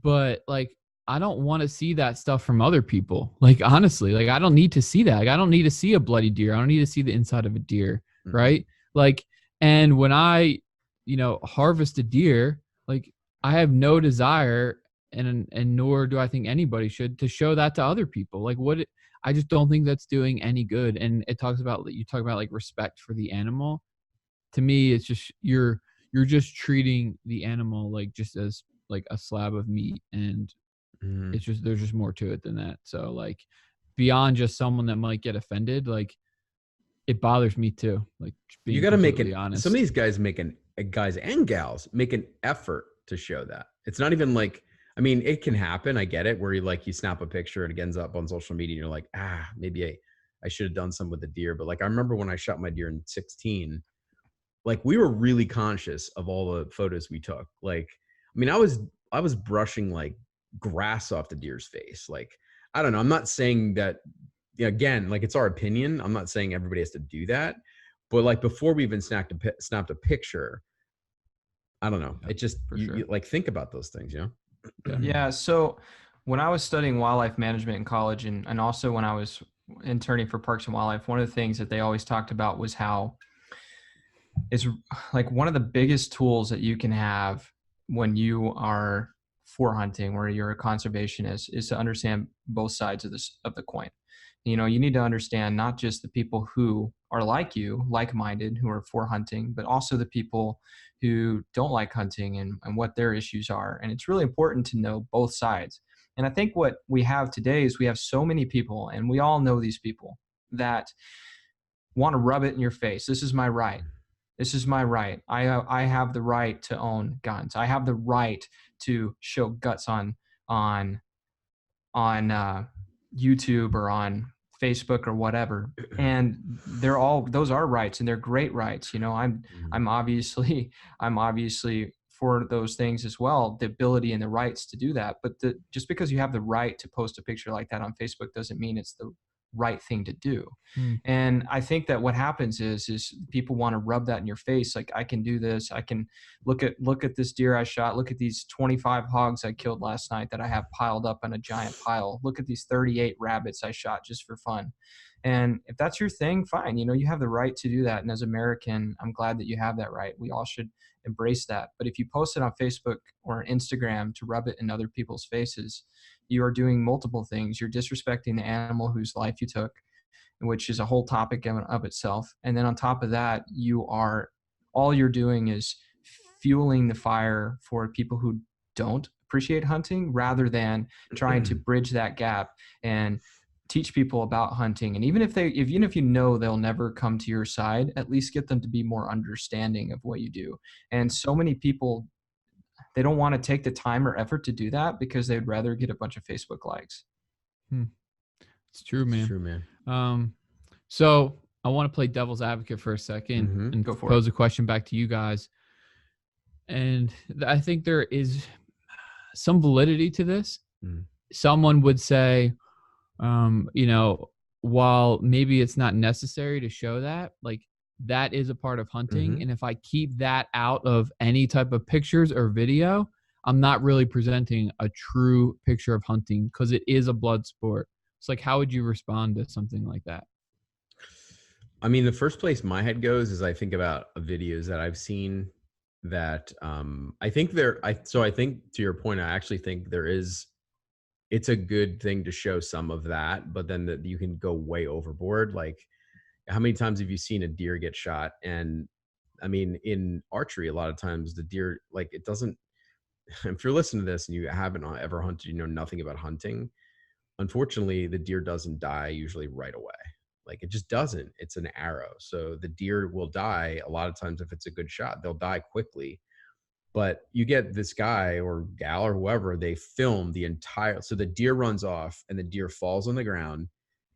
but like, I don't want to see that stuff from other people. Like, honestly, like I don't need to see that. Like, I don't need to see a bloody deer. I don't need to see the inside of a deer. Mhm. Right. Like, and when I, harvest a deer, like I have no desire and nor do I think anybody should to show that to other people. Like I just don't think that's doing any good. And you talk about like respect for the animal. To me, it's just, you're just treating the animal like just as like a slab of meat, and Mhm. it's just, there's just more to it than that. So like beyond just someone that might get offended, like it bothers me too. Like being You got to make completely it. honest. Some of these guys guys and gals make an effort to show that. It's not even like, I mean, it can happen. I get it. Where you snap a picture and it ends up on social media and you're like, maybe I should have done some with the deer. But like, I remember when I shot my deer in 16, like we were really conscious of all the photos we took. Like, I mean, I was brushing like grass off the deer's face. Like, I don't know. I'm not saying that, again, like it's our opinion. I'm not saying everybody has to do that, but like before we even snapped a picture, I don't know. It just, for you sure. like think about those things, Yeah. So when I was studying wildlife management in college, and also when I was interning for Parks and Wildlife, one of the things that they always talked about was how it's like one of the biggest tools that you can have when you are for hunting, where you're a conservationist, is to understand both sides of the coin. You need to understand not just the people who are like you, like-minded, who are for hunting, but also the people who don't like hunting and what their issues are. And it's really important to know both sides. And I think what we have today is we have so many people, and we all know these people, that want to rub it in your face. This is my right. This is my right. I have the right to own guns. I have the right to show guts on YouTube or on Facebook or whatever. And those are rights, and they're great rights. I'm obviously for those things as well, the ability and the rights to do that. But just because you have the right to post a picture like that on Facebook doesn't mean it's the right thing to do. And I think that what happens is people want to rub that in your face. Like, I can do this. I can look at this deer I shot. Look at these 25 hogs I killed last night that I have piled up on a giant pile. Look at these 38 rabbits I shot just for fun. And if that's your thing, fine. You have the right to do that. And as American, I'm glad that you have that right. We all should embrace that. But if you post it on Facebook or Instagram to rub it in other people's faces, you are doing multiple things. You're disrespecting the animal whose life you took, which is a whole topic of itself. And then on top of that, all you're doing is fueling the fire for people who don't appreciate hunting, rather than trying to bridge that gap and teach people about hunting. And even if they'll never come to your side, at least get them to be more understanding of what you do. And so many people, they don't want to take the time or effort to do that because they'd rather get a bunch of Facebook likes. It's true, man. It's true, man. So I want to play devil's advocate for a second and pose a question back to you guys. And I think there is some validity to this. Someone would say, while maybe it's not necessary to show that, like, that is a part of hunting. And if I keep that out of any type of pictures or video, I'm not really presenting a true picture of hunting, because it is a blood sport. It's like, how would you respond to something like that? I mean, the first place my head goes is I think about videos that I've seen that I think to your point, I actually think it's a good thing to show some of that, but then that you can go way overboard. Like, how many times have you seen a deer get shot? And I mean, in archery, a lot of times the deer, like, it doesn't, if you're listening to this and you haven't ever hunted, you know nothing about hunting, unfortunately, the deer doesn't die usually right away. Like, it just doesn't. It's an arrow. So the deer will die a lot of times. If it's a good shot, they'll die quickly. But you get this guy or gal or whoever, they film the entire, so the deer runs off and the deer falls on the ground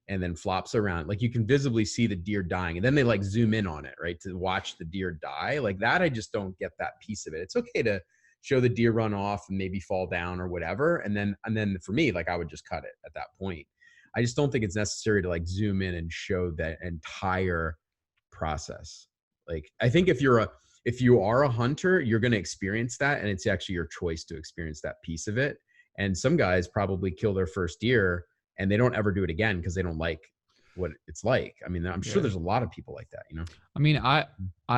and then flops around. Like, you can visibly see the deer dying, and then they like zoom in on it, right, to watch the deer die. Like that, I just don't get that piece of it. It's okay to show the deer run off and maybe fall down or whatever, and then for me, like, I would just cut it at that point. I just don't think it's necessary to like zoom in and show that entire process. Like, I think if you are a hunter, you're going to experience that, and it's actually your choice to experience that piece of it. And some guys probably kill their first deer and they don't ever do it again because they don't like what it's like. I mean, I'm sure there's a lot of people like that, you know? I mean, I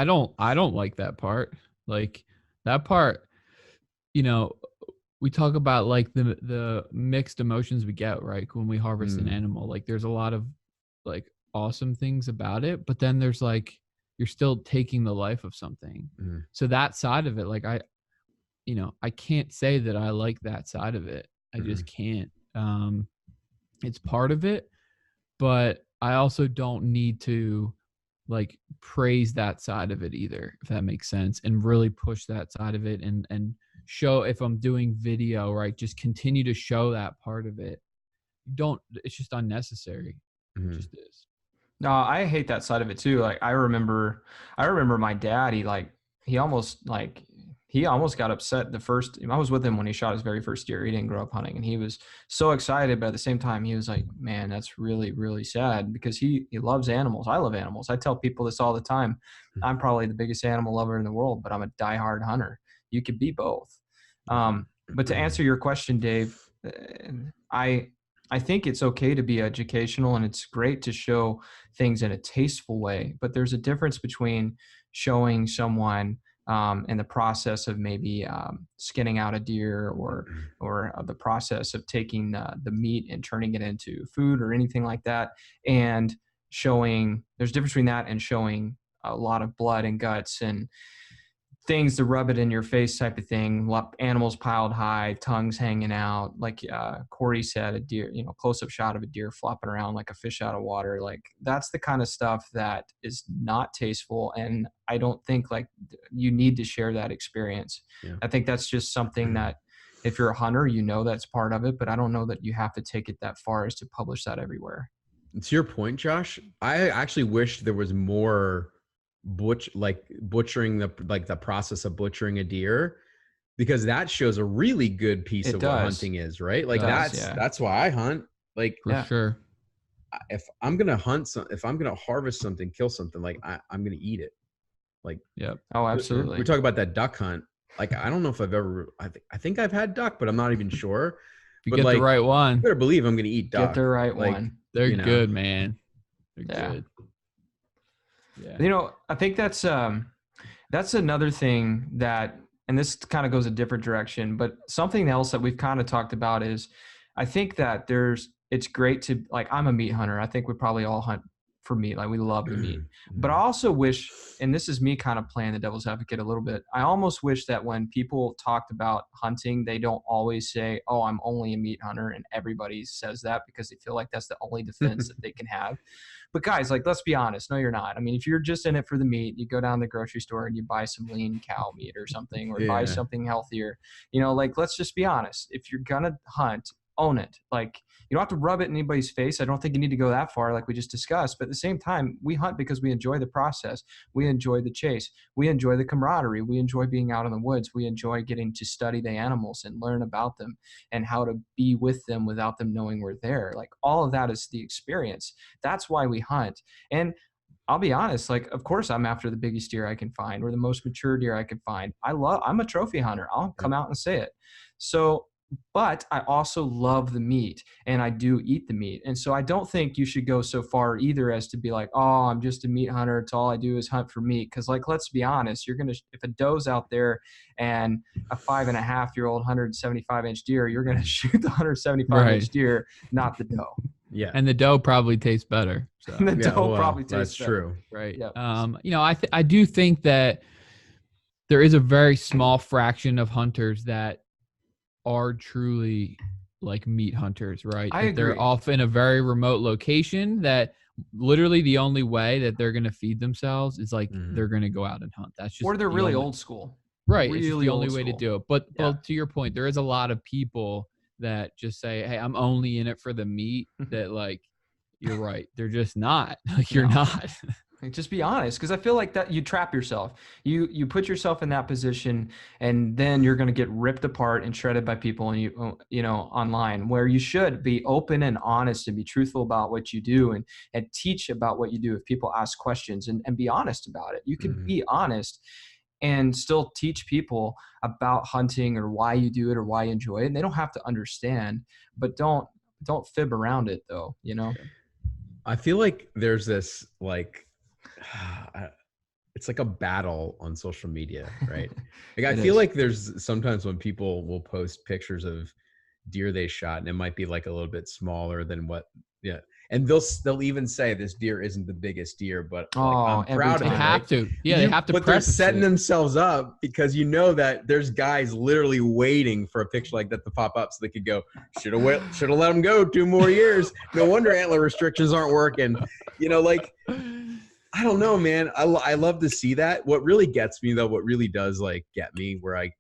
don't like that part. Like that part, you know, we talk about like the mixed emotions we get, right? When we harvest an animal, like there's a lot of like awesome things about it, but then there's like, you're still taking the life of something. So that side of it, like I can't say that I like that side of it. I just can't. It's part of it, but I also don't need to like praise that side of it either, if that makes sense, and really push that side of it and show, if I'm doing video, right, just continue to show that part of it. It's just unnecessary. It just is. No, I hate that side of it too. Like I remember my dad, he almost got upset I was with him when he shot his very first deer. He didn't grow up hunting and he was so excited, but at the same time he was like, man, that's really, really sad, because he loves animals. I love animals. I tell people this all the time. I'm probably the biggest animal lover in the world, but I'm a diehard hunter. You could be both. But to answer your question, Dave, I think it's okay to be educational and it's great to show things in a tasteful way, but there's a difference between showing someone in the process of maybe skinning out a deer or the process of taking the meat and turning it into food or anything like that, and there's a difference between that and showing a lot of blood and guts and things to rub it in your face type of thing, animals piled high, tongues hanging out. Like Corey said, a deer, close-up shot of a deer flopping around like a fish out of water. Like that's the kind of stuff that is not tasteful. And I don't think like you need to share that experience. Yeah. I think that's just something that if you're a hunter, that's part of it, but I don't know that you have to take it that far as to publish that everywhere. To your point, Josh, I actually wish there was more butchering the process of butchering a deer, because that shows a really good piece of what hunting is, right? Like that's why I hunt. Like for sure. If I'm gonna hunt if I'm gonna harvest something, kill something, like I'm gonna eat it. Like oh, absolutely. We talk about that duck hunt. Like I don't know if I've ever. I think I've had duck, but I'm not even sure. You get the right one. You better believe I'm gonna eat duck. Get the right one. They're good, man. They're good. Yeah. I think that's another thing that, and this kind of goes a different direction, but something else that we've kind of talked about is I think that it's great to, like, I'm a meat hunter. I think we probably all hunt for meat. Like we love the meat, but I also wish, and this is me kind of playing the devil's advocate a little bit, I almost wish that when people talked about hunting, they don't always say, oh, I'm only a meat hunter. And everybody says that because they feel like that's the only defense that they can have. But guys, like, let's be honest. No, you're not. I mean, if you're just in it for the meat, you go down to the grocery store and you buy some lean cow meat or something, or buy something healthier, like, let's just be honest. If you're going to hunt, own it. Like, you don't have to rub it in anybody's face. I don't think you need to go that far, like we just discussed. But at the same time, we hunt because we enjoy the process. We enjoy the chase. We enjoy the camaraderie. We enjoy being out in the woods. We enjoy getting to study the animals and learn about them and how to be with them without them knowing we're there. Like, all of that is the experience. That's why we hunt. And I'll be honest, like, of course I'm after the biggest deer I can find or the most mature deer I can find. I'm a trophy hunter. I'll come out and say it. So, but I also love the meat and I do eat the meat. And so I don't think you should go so far either as to be like, oh, I'm just a meat hunter. It's all I do is hunt for meat. Cause, like, let's be honest, if a doe's out there and a 5.5-year-old 175-inch deer, you're going to shoot the 175-inch deer, not the doe. Yeah. And the doe probably tastes better. So. The doe probably tastes better. That's true. Right. Yep. I do think that there is a very small fraction of hunters that are truly like meat hunters, right? I agree. They're off in a very remote location that literally the only way that they're going to feed themselves is like they're going to go out and hunt. That's just, or they're really old school. Right. Really, it's just the only way to do it. But to your point, there is a lot of people that just say, hey, I'm only in it for the meat. That, like, you're right. They're just not. Like, you're not. Just be honest, because I feel like that you trap yourself. You put yourself in that position, and then you're going to get ripped apart and shredded by people, and online, where you should be open and honest and be truthful about what you do and teach about what you do. If people ask questions and be honest about it, you can be honest. and still teach people about hunting or why you do it or why you enjoy it. And they don't have to understand, but don't fib around it though, you know? I feel like there's this like, it's like a battle on social media, right? Like I feel like there's sometimes when people will post pictures of deer they shot and it might be like a little bit smaller than what, yeah. And they'll even say this deer isn't the biggest deer, but like, I'm proud of They it. have right? to. Yeah, they have to But they're preface setting it. themselves up because you know that there's guys literally waiting for a picture like that to pop up so they could go, should have let them go 2 more years. No wonder antler restrictions aren't working. You know, like, I don't know, man. I love to see that. What really gets me though, what really does like get me where it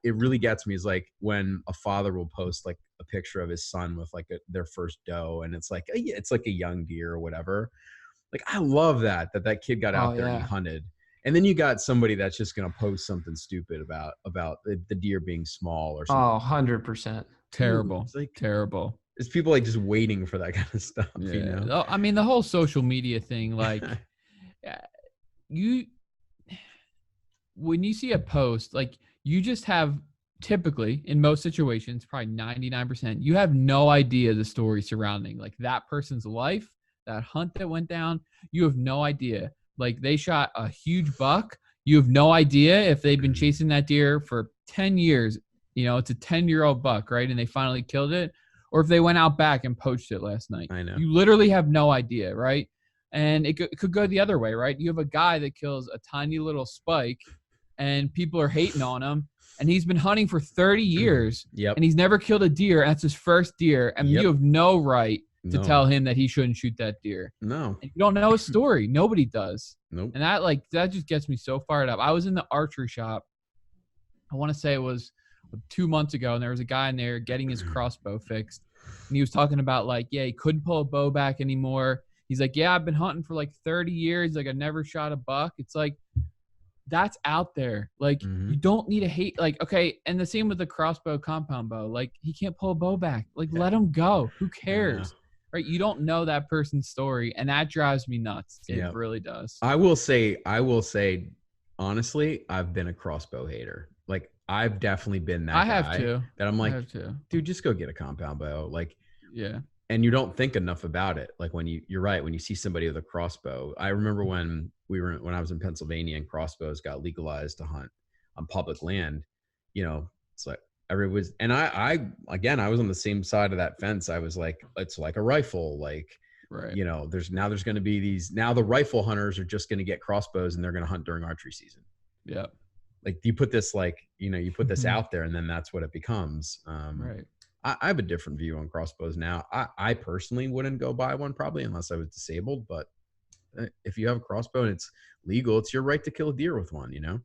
really gets me is like when a father will post like a picture of his son with like their first doe, and it's like a young deer or whatever. Like I love that kid got out there and he hunted. And then you got somebody that's just gonna post something stupid about the deer being small or something. 100%. Terrible. Dude, it's like terrible. There's people like just waiting for that kind of stuff. Yeah. You know? I mean, the whole social media thing, like when you see a post, like you just have typically in most situations, probably 99%, you have no idea the story surrounding like that person's life, that hunt that went down. You have no idea. Like they shot a huge buck. You have no idea if they've been chasing that deer for 10 years. You know, it's a 10-year-old buck, right? And they finally killed it. Or if they went out back and poached it last night. I know. You literally have no idea, right? And it could go the other way, right? You have a guy that kills a tiny little spike and people are hating on him. And he's been hunting for 30 years. Yep. And he's never killed a deer. And that's his first deer. And you have no right to tell him that he shouldn't shoot that deer. No. And you don't know his story. Nobody does. Nope. And that just gets me so fired up. I was in the archery shop. I want to say it was 2 months ago, and there was a guy in there getting his crossbow fixed, and he was talking about like, yeah, he couldn't pull a bow back anymore. He's like, yeah, I've been hunting for like 30 years. Like I never shot a buck. It's like, that's out there. Like you don't need to hate, like, okay. And the same with the crossbow compound bow, like he can't pull a bow back. Like let him go. Who cares? Right. You don't know that person's story. And that drives me nuts. It really does. I will say, honestly, I've been a crossbow hater. Like I've definitely been that guy. I have too. That I'm like, dude, just go get a compound bow. Like, yeah. And you don't think enough about it. Like when you're right. When you see somebody with a crossbow, I remember when I was in Pennsylvania and crossbows got legalized to hunt on public land, you know, it's like and I was on the same side of that fence. I was like, it's like a rifle. Like, right. You know, there's going to be now the rifle hunters are just going to get crossbows and they're going to hunt during archery season. Yeah. Like you put this out there and then that's what it becomes. Right. I have a different view on crossbows now. I personally wouldn't go buy one probably unless I was disabled, but if you have a crossbow and it's legal, it's your right to kill a deer with one, you know?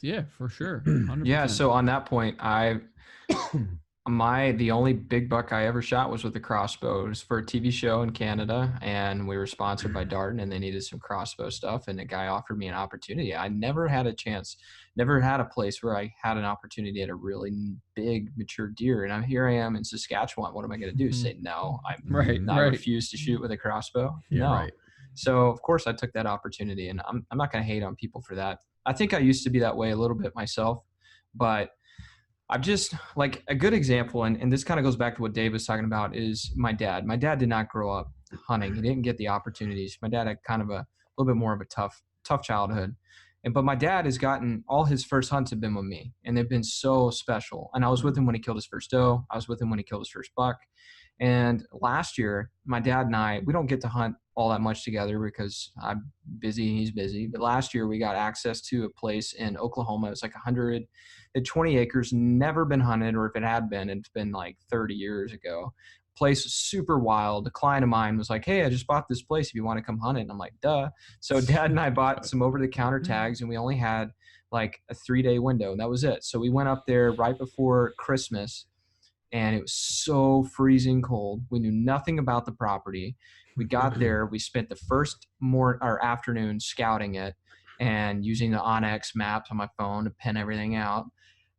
Yeah, for sure. 100%. Yeah. So on that point, the only big buck I ever shot was with a crossbow. It was for a TV show in Canada, and we were sponsored by Darden, and they needed some crossbow stuff. And the guy offered me an opportunity. I never had a chance, never had a place where I had an opportunity at a really big mature deer. And here I am in Saskatchewan. What am I going to do? Say no? I refuse to shoot with a crossbow. Yeah, no. Right. So of course I took that opportunity, and I'm not going to hate on people for that. I think I used to be that way a little bit myself, but I've just like a good example. And this kind of goes back to what Dave was talking about is my dad. My dad did not grow up hunting. He didn't get the opportunities. My dad had kind of a little bit more of a tough childhood. But my dad has gotten all his first hunts have been with me, and they've been so special. And I was with him when he killed his first doe. I was with him when he killed his first buck. And last year, my dad and I, we don't get to hunt all that much together because I'm busy and he's busy. But last year we got access to a place in Oklahoma. It was like 120 acres, never been hunted, or if it had been, it's been like 30 years ago. Place was super wild. A client of mine was like, hey, I just bought this place if you want to come hunt it. And I'm like, duh. So dad and I bought some over-the-counter tags, and we only had like a 3-day window, and that was it. So we went up there right before Christmas, and it was so freezing cold. We knew nothing about the property. We got there. We spent the first afternoon scouting it and using the Onyx maps on my phone to pin everything out.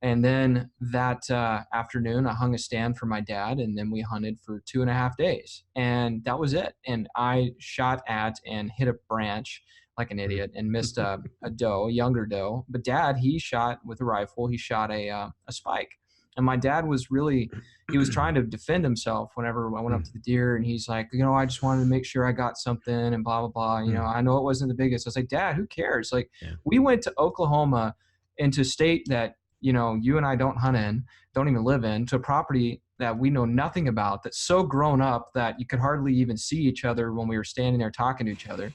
And then that afternoon, I hung a stand for my dad, and then we hunted for 2.5 days. And that was it. And I shot at and hit a branch like an idiot and missed a younger doe. But Dad, he shot with a rifle. He shot a spike. And my dad was he was trying to defend himself whenever I went up to the deer, and he's like, I just wanted to make sure I got something and blah, blah, blah. I know it wasn't the biggest. I was like, Dad, who cares? Like, we went to Oklahoma, into state that, you and I don't hunt in, don't even live in, to a property that we know nothing about, that's so grown up that you could hardly even see each other when we were standing there talking to each other.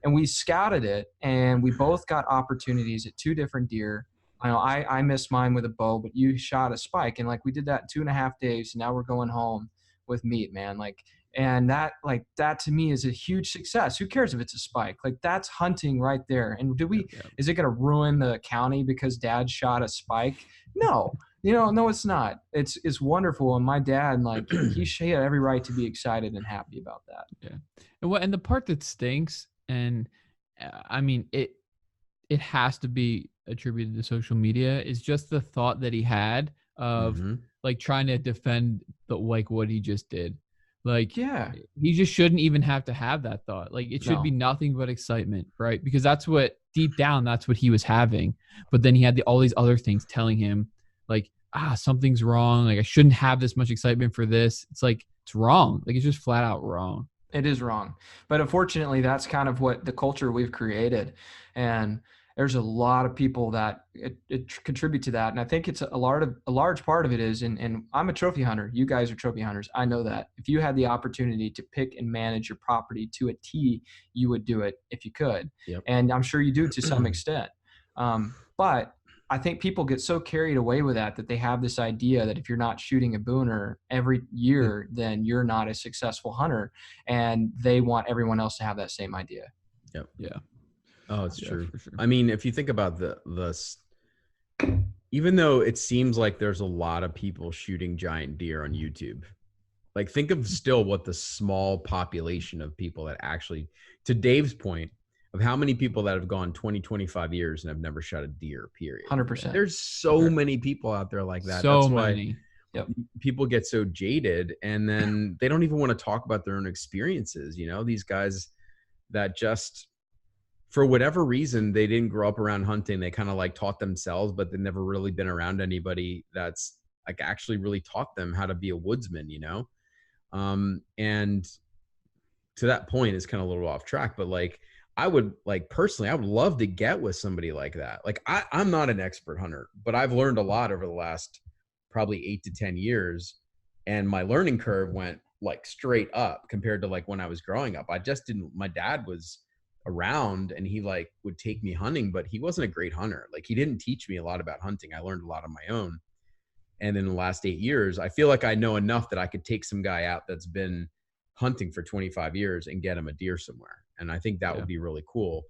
And we scouted it, and we both got opportunities at 2 different deer. I missed mine with a bow, but you shot a spike, and like we did that in 2.5 days. And now we're going home with meat, man. And that to me is a huge success. Who cares if it's a spike? Like, that's hunting right there. And is it going to ruin the county because Dad shot a spike? No, no, it's not. It's wonderful. And my dad, he had every right to be excited and happy about that. Yeah. And the part that stinks, and I mean, it has to be attributed to social media, is just the thought that he had of like trying to defend what he just did. Like, he just shouldn't even have to have that thought. Like, it should be nothing but excitement, right? Because that's what, deep down, that's what he was having. But then he had all these other things telling him, like, something's wrong. Like, I shouldn't have this much excitement for this. It's like, it's wrong. Like, it's just flat out wrong. It is wrong. But unfortunately, that's kind of what the culture we've created. And there's a lot of people that it contribute to that. And I think it's a large part of it is, and I'm a trophy hunter. You guys are trophy hunters. I know that. If you had the opportunity to pick and manage your property to a T, you would do it if you could. Yep. And I'm sure you do to some extent. But I think people get so carried away with that they have this idea that if you're not shooting a booner every year, then you're not a successful hunter. And they want everyone else to have that same idea. Yep. Yeah. Oh, it's true. For sure. I mean, if you think about even though it seems like there's a lot of people shooting giant deer on YouTube, like, think of still what the small population of people that actually, to Dave's point, of how many people that have gone 20, 25 years and have never shot a deer, period. 100%. There's so many people out there like that. So many. Why people get so jaded, and then they don't even want to talk about their own experiences. These guys that just, for whatever reason, they didn't grow up around hunting. They kind of like taught themselves, but they've never really been around anybody that's like actually really taught them how to be a woodsman, and to that point, it's kind of a little off track, but like, I would love to get with somebody like that. Like, I'm not an expert hunter, but I've learned a lot over the last probably 8 to 10 years. And my learning curve went like straight up compared to like when I was growing up. My dad was around and he like would take me hunting, but he wasn't a great hunter. Like, he didn't teach me a lot about hunting. I learned a lot on my own. And in the last 8 years, I feel like I know enough that I could take some guy out that's been hunting for 25 years and get him a deer somewhere. And I think that would be really cool.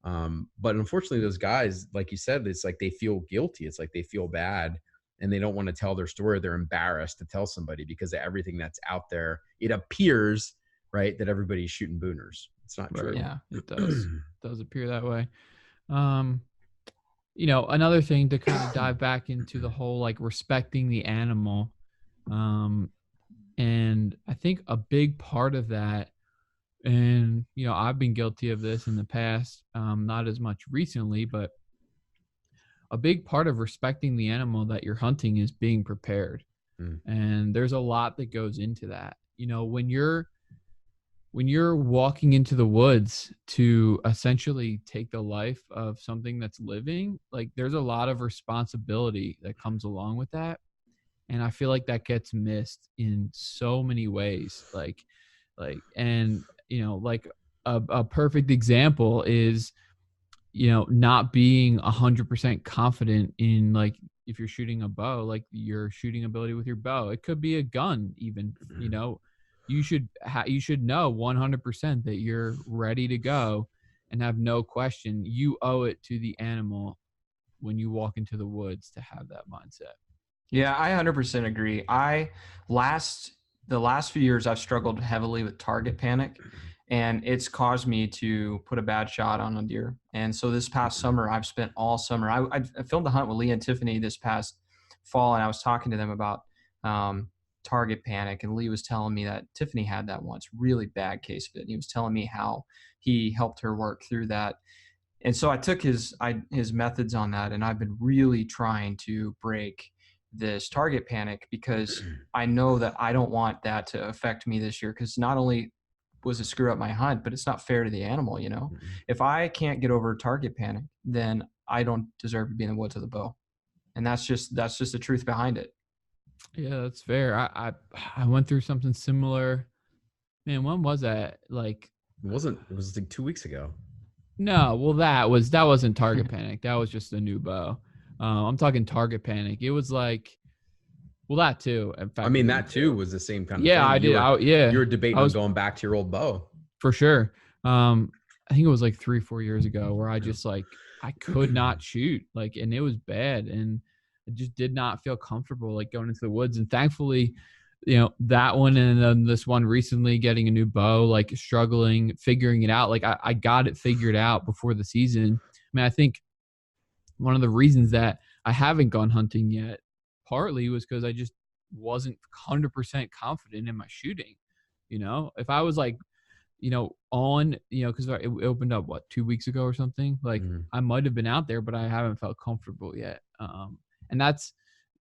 But unfortunately, those guys, like you said, it's like they feel guilty. It's like they feel bad and they don't want to tell their story. They're embarrassed to tell somebody because of everything that's out there. It appears, right, that everybody's shooting booners. It's not true. Yeah, it does. It does appear that way. Another thing to kind of dive back into the whole like respecting the animal. And I think a big part of that, and I've been guilty of this in the past, not as much recently, but a big part of respecting the animal that you're hunting is being prepared. And there's a lot that goes into that. When you're walking into the woods to essentially take the life of something that's living, like, there's a lot of responsibility that comes along with that. And I feel like that gets missed in so many ways. A perfect example is, not being 100% confident in, like, if you're shooting a bow, like your shooting ability with your bow. It could be a gun even, you should know 100% that you're ready to go and have no question. You owe it to the animal when you walk into the woods to have that mindset. Yeah, I 100% agree. The last few years, I've struggled heavily with target panic, and it's caused me to put a bad shot on a deer. And so this past summer, I've spent all summer. I filmed a hunt with Leah and Tiffany this past fall, and I was talking to them about target panic. And Lee was telling me that Tiffany had that once, really bad case of it. And he was telling me how he helped her work through that. And so I took his methods on that, and I've been really trying to break this target panic, because I know that I don't want that to affect me this year, because not only was it screw up my hunt, but it's not fair to the animal, you know? If I can't get over target panic, then I don't deserve to be in the woods with a bow. And that's just the truth behind it. Yeah, that's fair. I went through something similar. Man, when was that? Like, It was like 2 weeks ago. no, well, that wasn't target panic. That was just a new bow. I'm talking target panic. It was like, well, that too. In fact, I mean, that too was the same kind of yeah, thing. I did. You were debating on going back to your old bow. For sure. I think it was like 3-4 years ago where I just like, I could not shoot, like, and it was bad. And I just did not feel comfortable like going into the woods. And thankfully, you know, that one, and then this one recently, getting a new bow, like struggling, figuring it out. Like I got it figured out before the season. I mean, I think one of the reasons that I haven't gone hunting yet partly was because I just wasn't 100% confident in my shooting. You know, if I was like, you know, on, you know, because it opened up 2 weeks ago or something, like I might have been out there, but I haven't felt comfortable yet. And that's,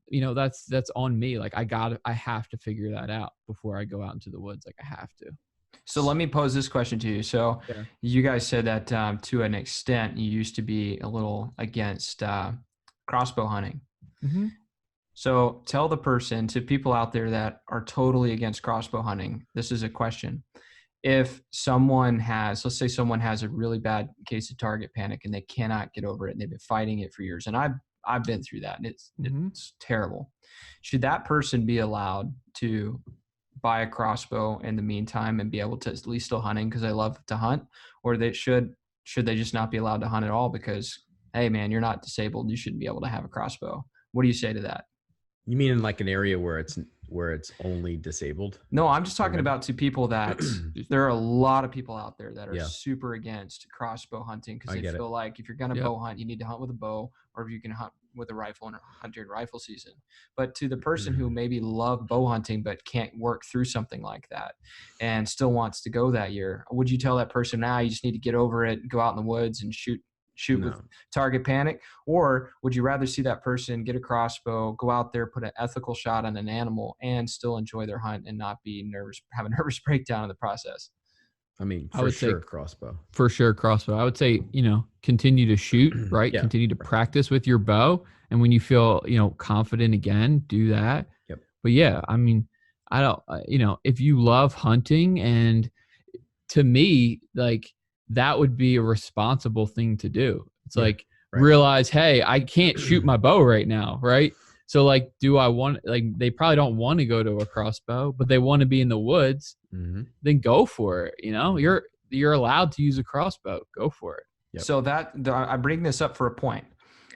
you know, that's on me. Like I have to figure that out before I go out into the woods. Like I have to. So let me pose this question to you. So Yeah. you guys said that to an extent, you used to be a little against crossbow hunting. Mm-hmm. So tell to people out there that are totally against crossbow hunting, this is a question. If someone has, let's say someone has a really bad case of target panic and they cannot get over it and they've been fighting it for years, and I've been through that, and it's terrible. Should that person be allowed to buy a crossbow in the meantime and be able to at least still hunting because they love to hunt, or should they just not be allowed to hunt at all because, hey man, you're not disabled, you shouldn't be able to have a crossbow? What do you say to that? You mean in like an area where it's only disabled? No, I'm just talking about to people that there are a lot of people out there that are super against crossbow hunting because they feel like if you're going to bow hunt, you need to hunt with a bow, or if you can hunt with a rifle and hunt during rifle season. But to the person who maybe love bow hunting but can't work through something like that and still wants to go that year, would you tell that person, now you just need to get over it, go out in the woods and shoot with target panic? Or would you rather see that person get a crossbow, go out there, put an ethical shot on an animal, and still enjoy their hunt and not be nervous, have a nervous breakdown in the process? I mean, I would say crossbow. For sure, crossbow. I would say, you know, continue to shoot, right? Continue to practice with your bow. And when you feel, you know, confident again, do that. Yep. But yeah, I mean, I don't, you know, if you love hunting, and to me, like, that would be a responsible thing to do. It's like, realize, hey, I can't shoot my bow right now, right? So like, do I want, like, they probably don't want to go to a crossbow, but they want to be in the woods, then go for it. You know, you're allowed to use a crossbow, go for it. Yep. So I bring this up for a point.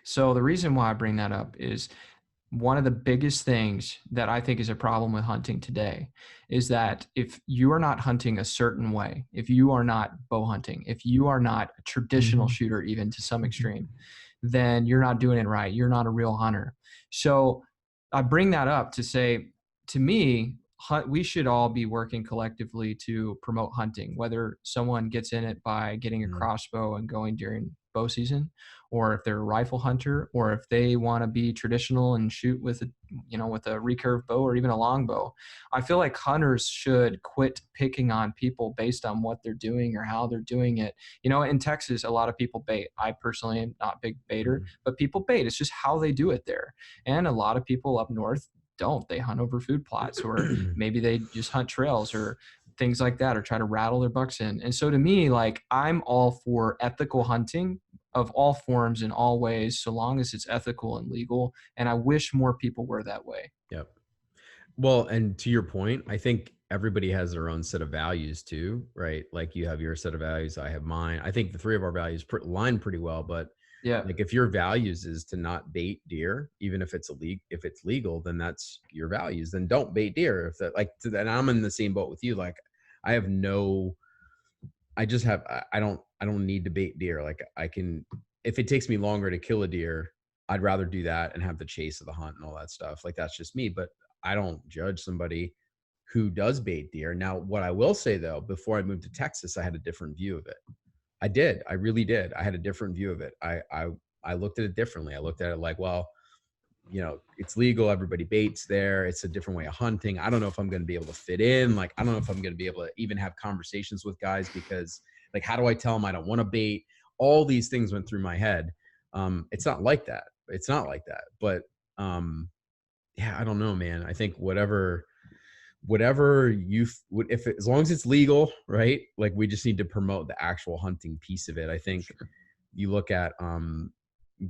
So the reason why I bring that up is one of the biggest things that I think is a problem with hunting today is that if you are not hunting a certain way, if you are not bow hunting, if you are not a traditional shooter, even to some extreme, then you're not doing it right. You're not a real hunter. So I bring that up to say, to me, we should all be working collectively to promote hunting, whether someone gets in it by getting a crossbow and going during bow season, or if they're a rifle hunter, or if they want to be traditional and shoot with a recurve bow or even a longbow. I feel like hunters should quit picking on people based on what they're doing or how they're doing it. You know, in Texas, a lot of people bait. I personally am not a big baiter, but people bait. It's just how they do it there. And a lot of people up north don't. They hunt over food plots, or maybe they just hunt trails or things like that, or try to rattle their bucks in. And so to me, like, I'm all for ethical hunting of all forms in all ways, so long as it's ethical and legal. And I wish more people were that way. Yep. Well, and to your point, I think everybody has their own set of values too, right? Like, you have your set of values, I have mine. I think the three of our values line pretty well, but like, if your values is to not bait deer, even if it's legal, then that's your values. Then don't bait deer. If that, like, and I'm in the same boat with you. Like, I don't need to bait deer. Like, I can, if it takes me longer to kill a deer, I'd rather do that and have the chase of the hunt and all that stuff. Like, that's just me. But I don't judge somebody who does bait deer. Now, what I will say though, before I moved to Texas, I had a different view of it. I did. I really did. I had a different view of it. I looked at it differently. I looked at it like, well, you know, it's legal. Everybody baits there. It's a different way of hunting. I don't know if I'm going to be able to fit in. Like, I don't know if I'm going to be able to even have conversations with guys because, like, how do I tell them I don't want to bait? All these things went through my head. It's not like that. It's not like that. But yeah, I don't know, man. I think whatever you would, if as long as it's legal, right? Like, we just need to promote the actual hunting piece of it. I think you look at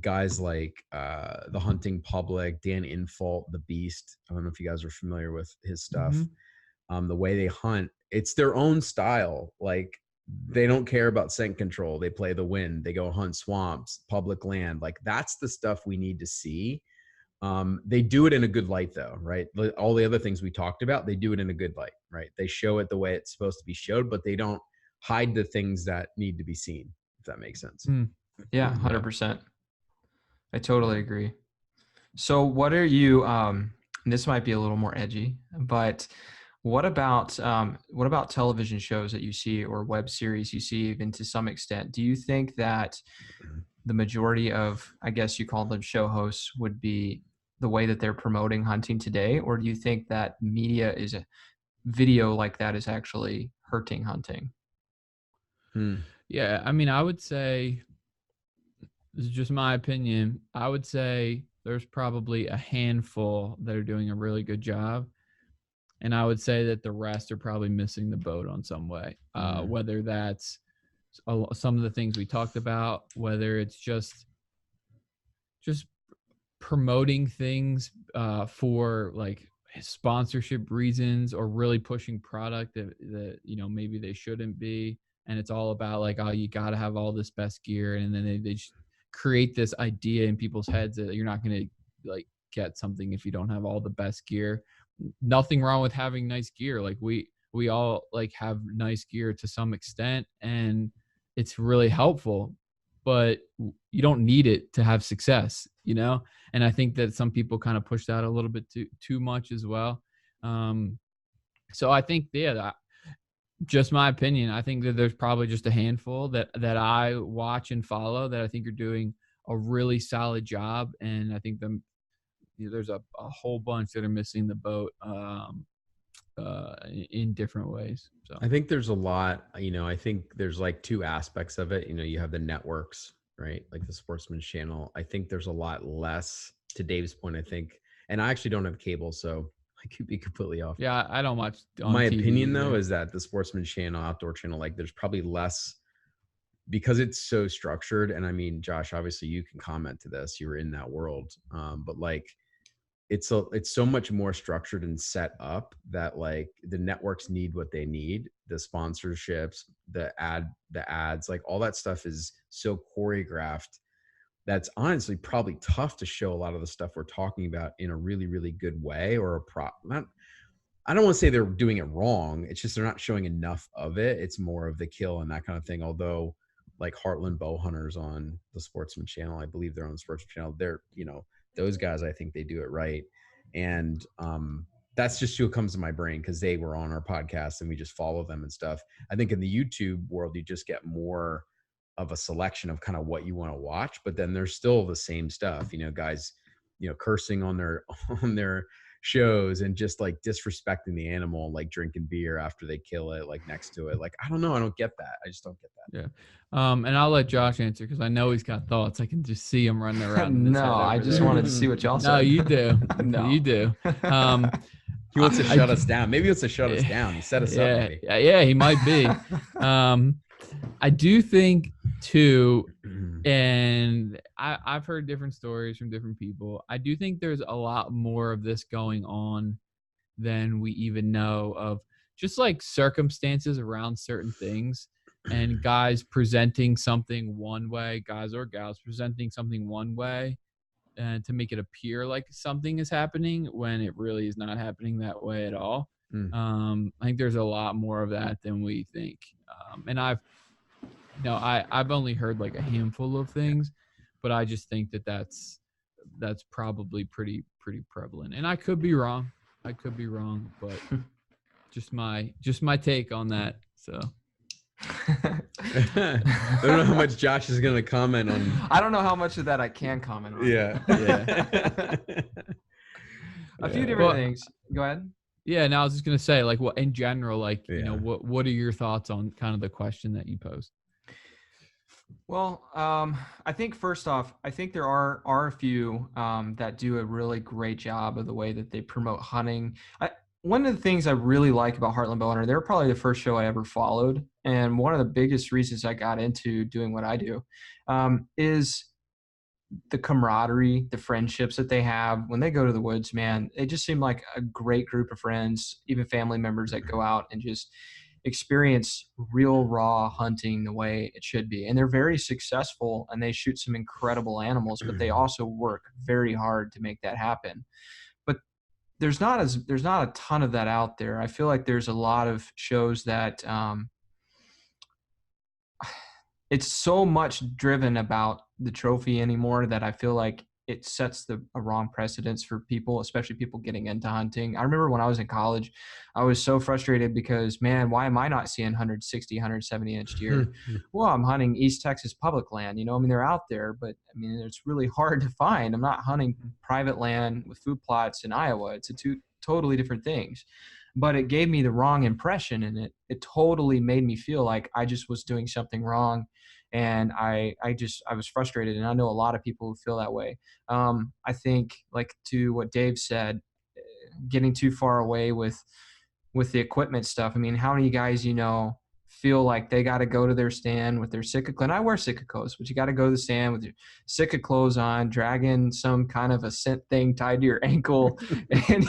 guys like the Hunting Public, Dan Infalt, the Beast. I don't know if you guys are familiar with his stuff. The way they hunt, it's their own style. Like, they don't care about scent control. They play the wind. They go hunt swamps, public land. Like, that's the stuff we need to see. They do it in a good light though, right? All the other things we talked about, they do it in a good light, right? They show it the way it's supposed to be showed, but they don't hide the things that need to be seen, if that makes sense. Yeah, 100%. I totally agree. So what are you, this might be a little more edgy, but what about television shows that you see or web series you see even to some extent? Do you think that the majority of, I guess you call them show hosts, would be the way that they're promoting hunting today? Or do you think that media is a video like that is actually hurting hunting? Yeah, I mean, I would say, this is just my opinion, I would say there's probably a handful that are doing a really good job. And I would say that the rest are probably missing the boat on some way, whether that's some of the things we talked about, whether it's just promoting things for like sponsorship reasons, or really pushing product that you know, maybe they shouldn't be. And it's all about like, oh, you got to have all this best gear. And then they just create this idea in people's heads that you're not going to like get something if you don't have all the best gear. Nothing wrong with having nice gear. Like we all like have nice gear to some extent, and it's really helpful, but you don't need it to have success, you know? And I think that some people kind of push that a little bit too much as well. So I think, yeah, just my opinion, I think that there's probably just a handful that I watch and follow that I think are doing a really solid job. And I think there's a whole bunch that are missing the boat in different ways. So I think there's a lot, you know, I think there's like two aspects of it. You know, you have the networks, right? Like the Sportsman's Channel. I think there's a lot less, to Dave's point, I think, and I actually don't have cable, so I could be completely off. Yeah, I don't watch on My TV opinion either. though is that the Sportsman's Channel, Outdoor Channel, like there's probably less, because it's so structured. And I mean, Josh, obviously you can comment to this, you were in that world, but like it's so much more structured and set up that like the networks need what they need, the sponsorships, the ads, like all that stuff is so choreographed that's honestly probably tough to show a lot of the stuff we're talking about in a really, really good way, or I don't want to say they're doing it wrong. It's just they're not showing enough of it. It's more of the kill and that kind of thing. Although like Heartland Bow Hunters on the Sportsman Channel, I believe they're on the Sportsman Channel. They're, you know, those guys, I think they do it right. And that's just who comes to my brain because they were on our podcast and we just follow them and stuff. I think in the YouTube world, you just get more of a selection of kind of what you want to watch, but then there's still the same stuff, you know, guys, you know, cursing on their shows and just like disrespecting the animal, like drinking beer after they kill it, like next to it. Like, I don't know. I don't get that. I just don't get that. Yeah. And I'll let Josh answer because I know he's got thoughts. I can just see him running around. No, I just wanted to see what y'all said. No, you do. No. You do. He wants to shut us down. Maybe he wants to shut us down. He set us up. Maybe. Yeah, he might be. I do think too, and I've heard different stories from different people. I do think there's a lot more of this going on than we even know of, just like circumstances around certain things and guys presenting something one way, guys or gals presenting something one way and to make it appear like something is happening when it really is not happening that way at all. I think there's a lot more of that than we think. And I've only heard like a handful of things, but I just think that that's probably pretty prevalent. And I could be wrong. I could be wrong, but just my take on that. So I don't know how much Josh is going to comment on. I don't know how much of that I can comment on. Yeah. A few different things. Go ahead. Yeah, now I was just gonna say, like, what in general, like, you know, Yeah. what are your thoughts on kind of the question that you posed? Well, I think first off, I think there are a few that do a really great job of the way that they promote hunting. One of the things I really like about Heartland Bowhunter, they're probably the first show I ever followed, and one of the biggest reasons I got into doing what I do is the camaraderie, the friendships that they have when they go to the woods. Man, they just seem like a great group of friends, even family members that go out and just experience real raw hunting the way it should be. And they're very successful and they shoot some incredible animals, but they also work very hard to make that happen. But there's not a ton of that out there. I feel like there's a lot of shows that it's so much driven about the trophy anymore that I feel like it sets a wrong precedence for people, especially people getting into hunting. I remember when I was in college, I was so frustrated because, man, why am I not seeing 160, 170-inch deer? Well, I'm hunting East Texas public land. You know, I mean, they're out there, but I mean, it's really hard to find. I'm not hunting private land with food plots in Iowa. It's two totally different things. But it gave me the wrong impression, and it totally made me feel like I just was doing something wrong. And I was frustrated, and I know a lot of people who feel that way. I think, like to what Dave said, getting too far away with the equipment stuff. I mean, how many guys, you know, feel like they got to go to their stand with their Sitka clothes? And I wear Sitka clothes, but you got to go to the stand with your Sitka clothes on, dragging some kind of a scent thing tied to your ankle, and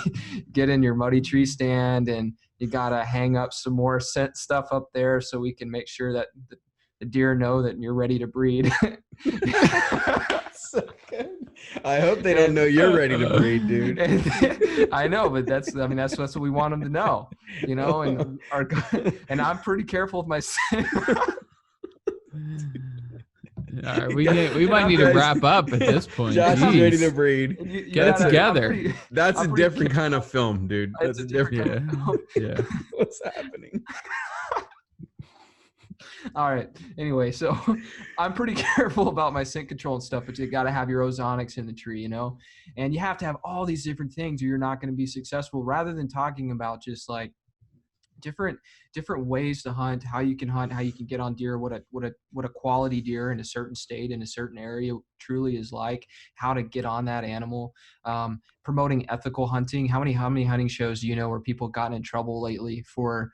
get in your muddy tree stand, and you got to hang up some more scent stuff up there so we can make sure that the deer know that you're ready to breed. So good. I hope they don't know you're ready to breed, dude. I know, but that's what we want them to know, you know. And and I'm pretty careful with my. All right, we might need to wrap up at this point. Josh Jeez. is ready to breed. Get it together. That's a different kind of film, dude. That's a different kind of film. Yeah. What's happening? All right. Anyway, so I'm pretty careful about my scent control and stuff, but you got to have your ozonics in the tree, you know, and you have to have all these different things or you're not going to be successful, rather than talking about just like different ways to hunt, how you can get on deer, what a quality deer in a certain state, in a certain area truly is like, how to get on that animal, promoting ethical hunting. How many hunting shows do you know where people gotten in trouble lately for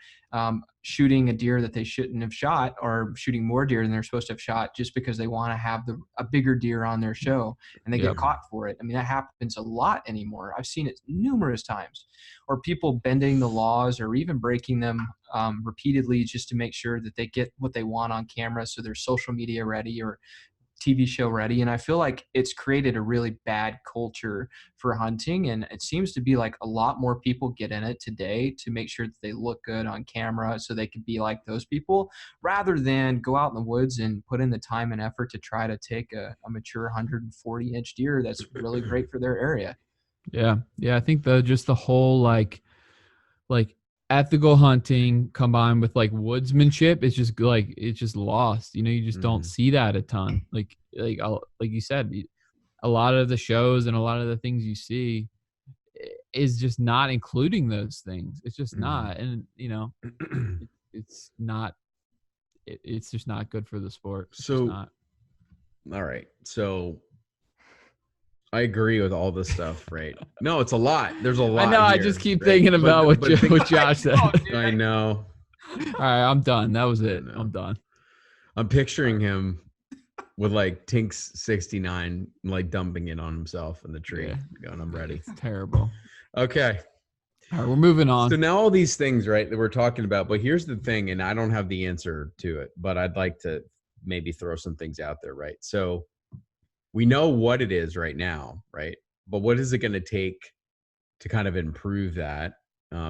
shooting a deer that they shouldn't have shot, or shooting more deer than they're supposed to have shot just because they want to have a bigger deer on their show, and they get caught for it? I mean, that happens a lot anymore. I've seen it numerous times. Or people bending the laws or even breaking them repeatedly just to make sure that they get what they want on camera, so they're social media ready or TV show ready. And I feel like it's created a really bad culture for hunting, and it seems to be like a lot more people get in it today to make sure that they look good on camera so they could be like those people, rather than go out in the woods and put in the time and effort to try to take a mature 140-inch deer that's really great for their area. Yeah. I think the whole like ethical hunting combined with like woodsmanship is just like, it's just lost. You know, you just don't see that a ton. Like you said, a lot of the shows and a lot of the things you see is just not including those things. It's just not, and you know, it's not. It's just not good for the sport. It's so, not. All right, so. I agree with all this stuff, right? No, it's a lot. There's a lot. I know. Here, I just keep right? thinking about what Josh said. I know. All right, I'm done. That was it. I'm done. I'm picturing him with like Tink's 69, like dumping it on himself in the tree, going, "I'm ready." It's terrible. Okay. All right, we're moving on. So now all these things, right, that we're talking about, but here's the thing, and I don't have the answer to it, but I'd like to maybe throw some things out there, right? So we know what it is right now, right? But what is it going to take to kind of improve that?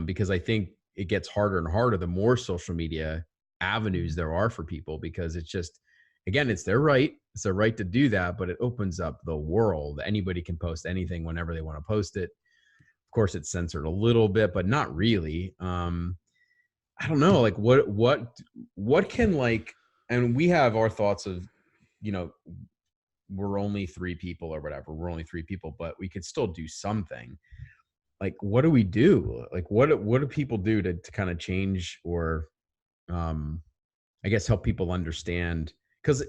Because I think it gets harder and harder the more social media avenues there are for people, because it's just, again, it's their right. It's their right to do that, but it opens up the world. Anybody can post anything whenever they want to post it. Of course it's censored a little bit, but not really. I don't know, like what can like, and we have our thoughts of, we're only 3 people or whatever. We're only 3 people, but we could still do something. Like, what do we do? Like, what do people do to kind of change or, I guess, help people understand? Because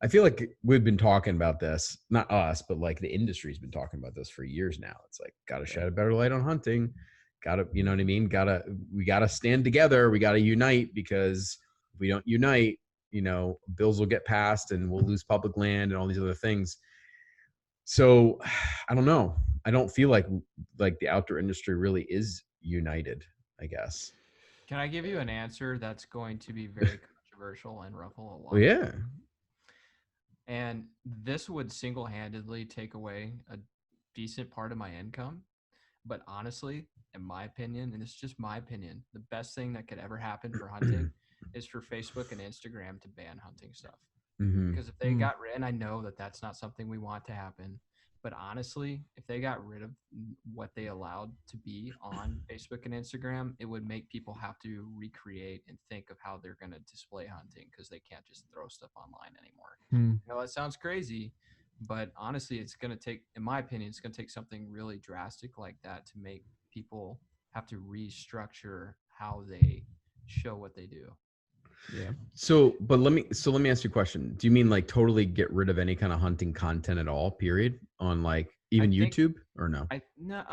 I feel like we've been talking about this, not us, but like the industry's been talking about this for years now. It's like, got to shed a better light on hunting. Got to, you know what I mean? We got to stand together. We got to unite, because if we don't unite, bills will get passed and we'll lose public land and all these other things. So I don't know. I don't feel like the outdoor industry really is united, I guess. Can I give you an answer that's going to be very controversial and ruffle a lot? Well, yeah. And this would single-handedly take away a decent part of my income. But honestly, in my opinion, and it's just my opinion, the best thing that could ever happen for hunting is for Facebook and Instagram to ban hunting stuff. Because if they got rid, and I know that that's not something we want to happen, but honestly, if they got rid of what they allowed to be on Facebook and Instagram, it would make people have to recreate and think of how they're going to display hunting, because they can't just throw stuff online anymore. That sounds crazy, but honestly, it's going to take, in my opinion, it's going to take something really drastic like that to make people have to restructure how they show what they do. Yeah. So let me ask you a question. Do you mean like totally get rid of any kind of hunting content at all, period, on like even YouTube, or no?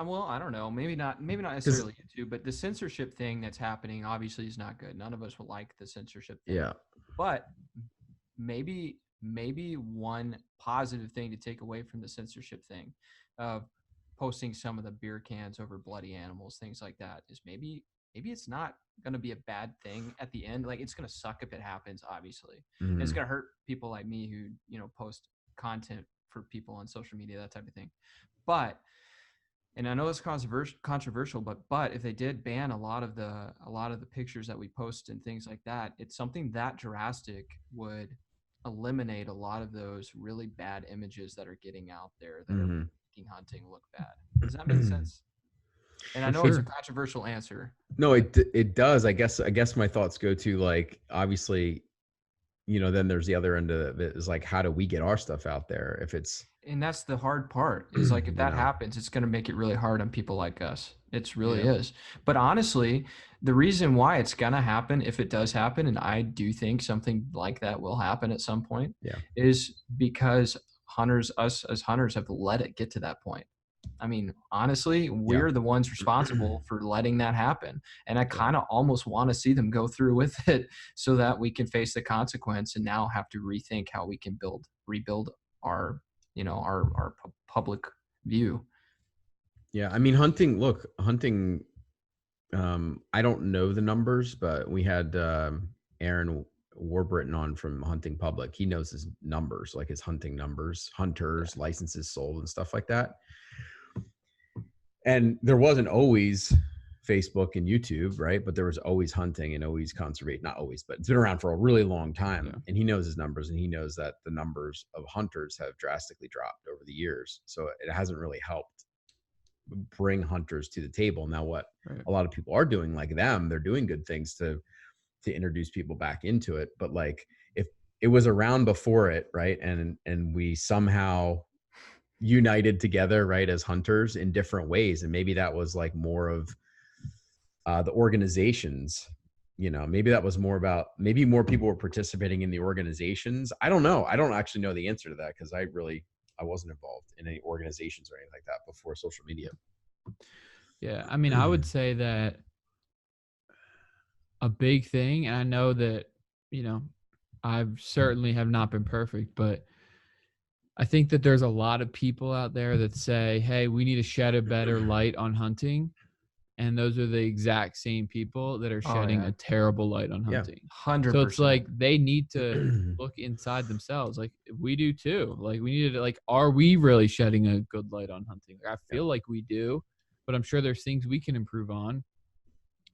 Well, I don't know. Maybe not necessarily YouTube, but the censorship thing that's happening obviously is not good. None of us will like the censorship thing. Yeah. But maybe one positive thing to take away from the censorship thing of posting some of the beer cans over bloody animals, things like that, is maybe it's not going to be a bad thing at the end. Like, it's going to suck if it happens, obviously. And it's going to hurt people like me who, post content for people on social media, that type of thing. But, and I know it's controversial, but if they did ban a lot of the pictures that we post and things like that, it's something that drastic would eliminate a lot of those really bad images that are getting out there that are making hunting look bad. Does that make sense? And I know it's a controversial answer. No, it does. I guess my thoughts go to, like, obviously, then there's the other end of it, is like, how do we get our stuff out there? And that's the hard part, is like, if that happens, it's going to make it really hard on people like us. It really is. But honestly, the reason why it's going to happen, if it does happen, and I do think something like that will happen at some point, is because us as hunters have let it get to that point. I mean, honestly, we're the ones responsible for letting that happen. And I kind of almost want to see them go through with it, so that we can face the consequence and now have to rethink how we can rebuild our, our public view. Yeah. I mean, hunting, I don't know the numbers, but we had Aaron Warburton on from Hunting Public. He knows his numbers, like his hunting numbers, hunters, licenses sold, and stuff like that. And there wasn't always Facebook and YouTube, right? But there was always hunting and always conservation. Not always, but it's been around for a really long time. Yeah. And he knows his numbers, and he knows that the numbers of hunters have drastically dropped over the years. So it hasn't really helped bring hunters to the table. Now, what a lot of people are doing, like them, they're doing good things to introduce people back into it. But like, if it was around before it, right, and we somehow united together, right, as hunters in different ways, and maybe that was like more of the organizations, maybe that was more about, maybe more people were participating in the organizations. I don't know. I don't actually know the answer to that, because I wasn't involved in any organizations or anything like that before social media. Yeah, I mean, I would say that a big thing, and I know that, I certainly have not been perfect, but I think that there's a lot of people out there that say, hey, we need to shed a better light on hunting. And those are the exact same people that are shedding a terrible light on hunting. 100%. So it's like, they need to look inside themselves. Like, we do too. Like, we need to, like, are we really shedding a good light on hunting? I feel like we do, but I'm sure there's things we can improve on.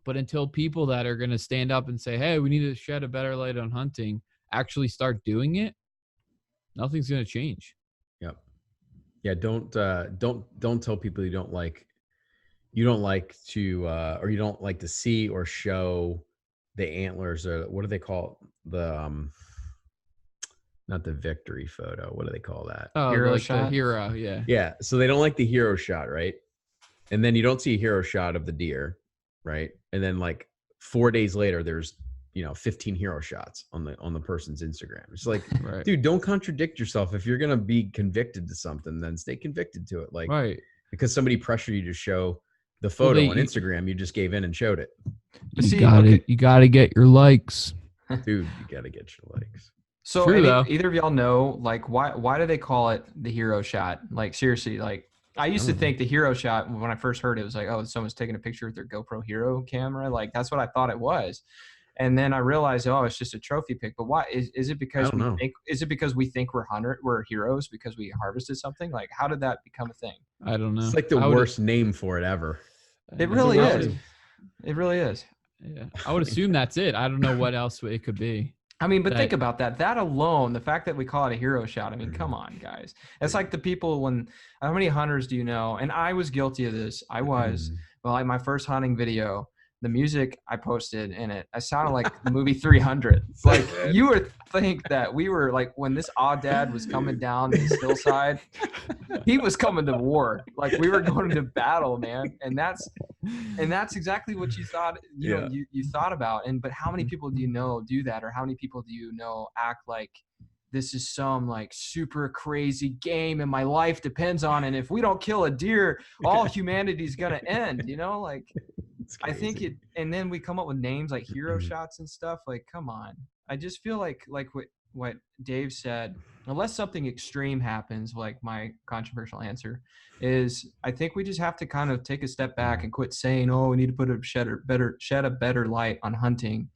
But until people that are going to stand up and say, hey, we need to shed a better light on hunting, actually start doing it, nothing's going to change. Yep. Yeah. Don't tell people you don't like, you don't like to or you don't like to see or show the antlers, or what do they call it? The not the victory photo. What do they call that? Oh, Hero like shot? the hero. Yeah. Yeah. So they don't like the hero shot, right? And then you don't see a hero shot of the deer, right? And then like 4 days later, there's 15 hero shots on the person's Instagram. It's like, Right. dude, don't contradict yourself. If you're gonna be convicted to something, then stay convicted to it. Like, Right. because somebody pressured you to show the photo they- on Instagram, you just gave in and showed it. But You see, gotta okay. you gotta get your likes. Dude, you gotta get your likes. So True, though. either of y'all know, like, why do they call it the hero shot? Like, seriously, like, I used to think the hero shot, when I first heard it, was like, oh, someone's taking a picture with their GoPro Hero camera. Like, that's what I thought it was. And then I realized, oh, it's just a trophy pic. But why is it because we think we're heroes because we harvested something? Like, how did that become a thing? I don't know. It's like the worst name for it ever. It really is. It really is. Yeah. I would assume that's it. I don't know what else it could be. I mean, but think about that. That alone, the fact that we call it a hero shot. I mean, Mm-hmm. come on, guys. It's like the people how many hunters do you know? And I was guilty of this. I was. Mm-hmm. Well, like my first hunting video, the music I posted in it, I sounded like the movie 300. Like, you would think that we were like, when this odd dad was coming down this hillside, he was coming to war. Like, we were going to battle, man. And that's exactly what you thought, you thought about. But how many people do you know do that? Or how many people do you know act like this is some like super crazy game and my life depends on it? And if we don't kill a deer, all humanity's going to end, like, I think it, and then we come up with names like hero shots and stuff. Like, come on. I just feel like what Dave said, unless something extreme happens, like my controversial answer is, I think we just have to kind of take a step back and quit saying, oh, we need to shed a better light on hunting,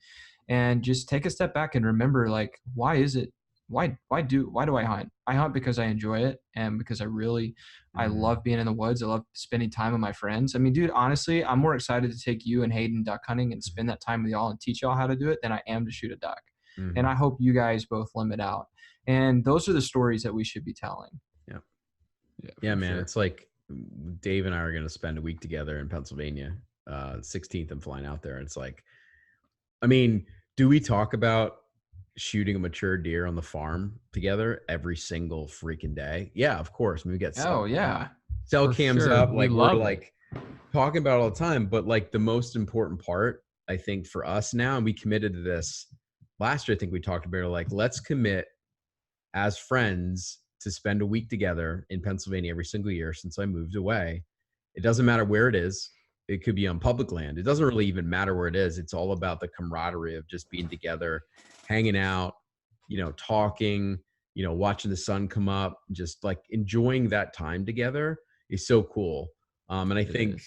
and just take a step back and remember, like, why do I hunt? I hunt because I enjoy it, and because I love being in the woods. I love spending time with my friends. I mean, dude, honestly, I'm more excited to take you and Hayden duck hunting and spend that time with y'all and teach y'all how to do it than I am to shoot a duck. Mm-hmm. And I hope you guys both limit out. And those are the stories that we should be telling. Yeah, man. Sure. It's like Dave and I are going to spend a week together in Pennsylvania, 16th. I'm flying out there. It's like, I mean, do we talk about shooting a mature deer on the farm together every single freaking day? Yeah, of course. I mean, we get cell cams up, like we're like talking about it all the time. But like the most important part, I think, for us now, and we committed to this last year, I think we talked about it, like, let's commit as friends to spend a week together in Pennsylvania every single year since I moved away. It doesn't matter where it is. It could be on public land. It doesn't really even matter where it is. It's all about the camaraderie of just being together, hanging out, talking, watching the sun come up, just like enjoying that time together is so cool. And I think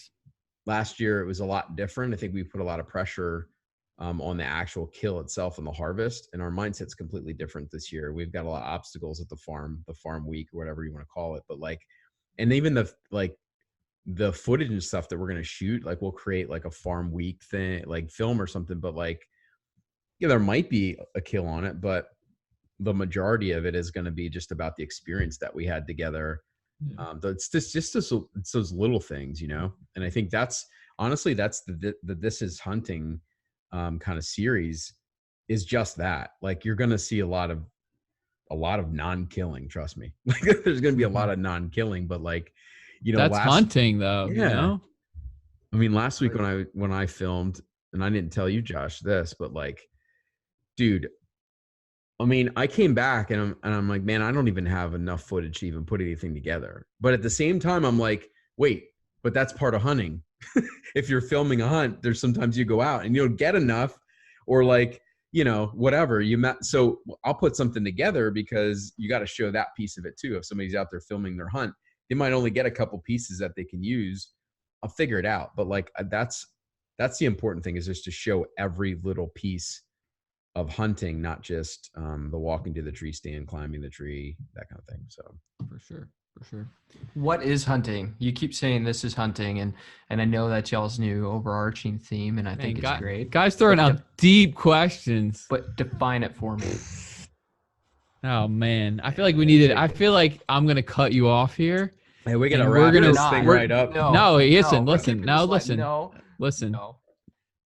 last year it was a lot different. I think we put a lot of pressure on the actual kill itself and the harvest, and our mindset's completely different this year. We've got a lot of obstacles at the farm week, or whatever you want to call it. But like, and even the footage and stuff that we're going to shoot, like we'll create like a farm week thing, like film or something, but like, yeah, there might be a kill on it, but the majority of it is going to be just about the experience that we had together. It's those little things, and I think that's honestly, that's the This Is Hunting kind of series is just that. Like, you're going to see a lot of non-killing, trust me. Like, there's going to be a lot of non-killing, but like, that's hunting though. Yeah. I mean, last week when I filmed, and I didn't tell you, Josh, this, but like, dude, I mean, I came back and I'm like, man, I don't even have enough footage to even put anything together. But at the same time, I'm like, wait, but that's part of hunting. If you're filming a hunt, there's sometimes you go out and you don't get enough, or like, whatever so I'll put something together because you got to show that piece of it too. If somebody's out there filming their hunt, they might only get a couple pieces that they can use. I'll figure it out. But like, that's the important thing, is just to show every little piece of hunting, not just the walking to the tree stand, climbing the tree, that kind of thing. So for sure. What is hunting? You keep saying this is hunting, and I know that's y'all's new overarching theme, and I think it's great. Guys throwing out deep questions. But define it for me. Oh man, I feel like we needed. I feel like I'm gonna cut you off here Hey, we gotta And wrap we're this gonna- thing we're- right up. No, listen, we're listen. keeping No, this light. listen. No, Listen. no.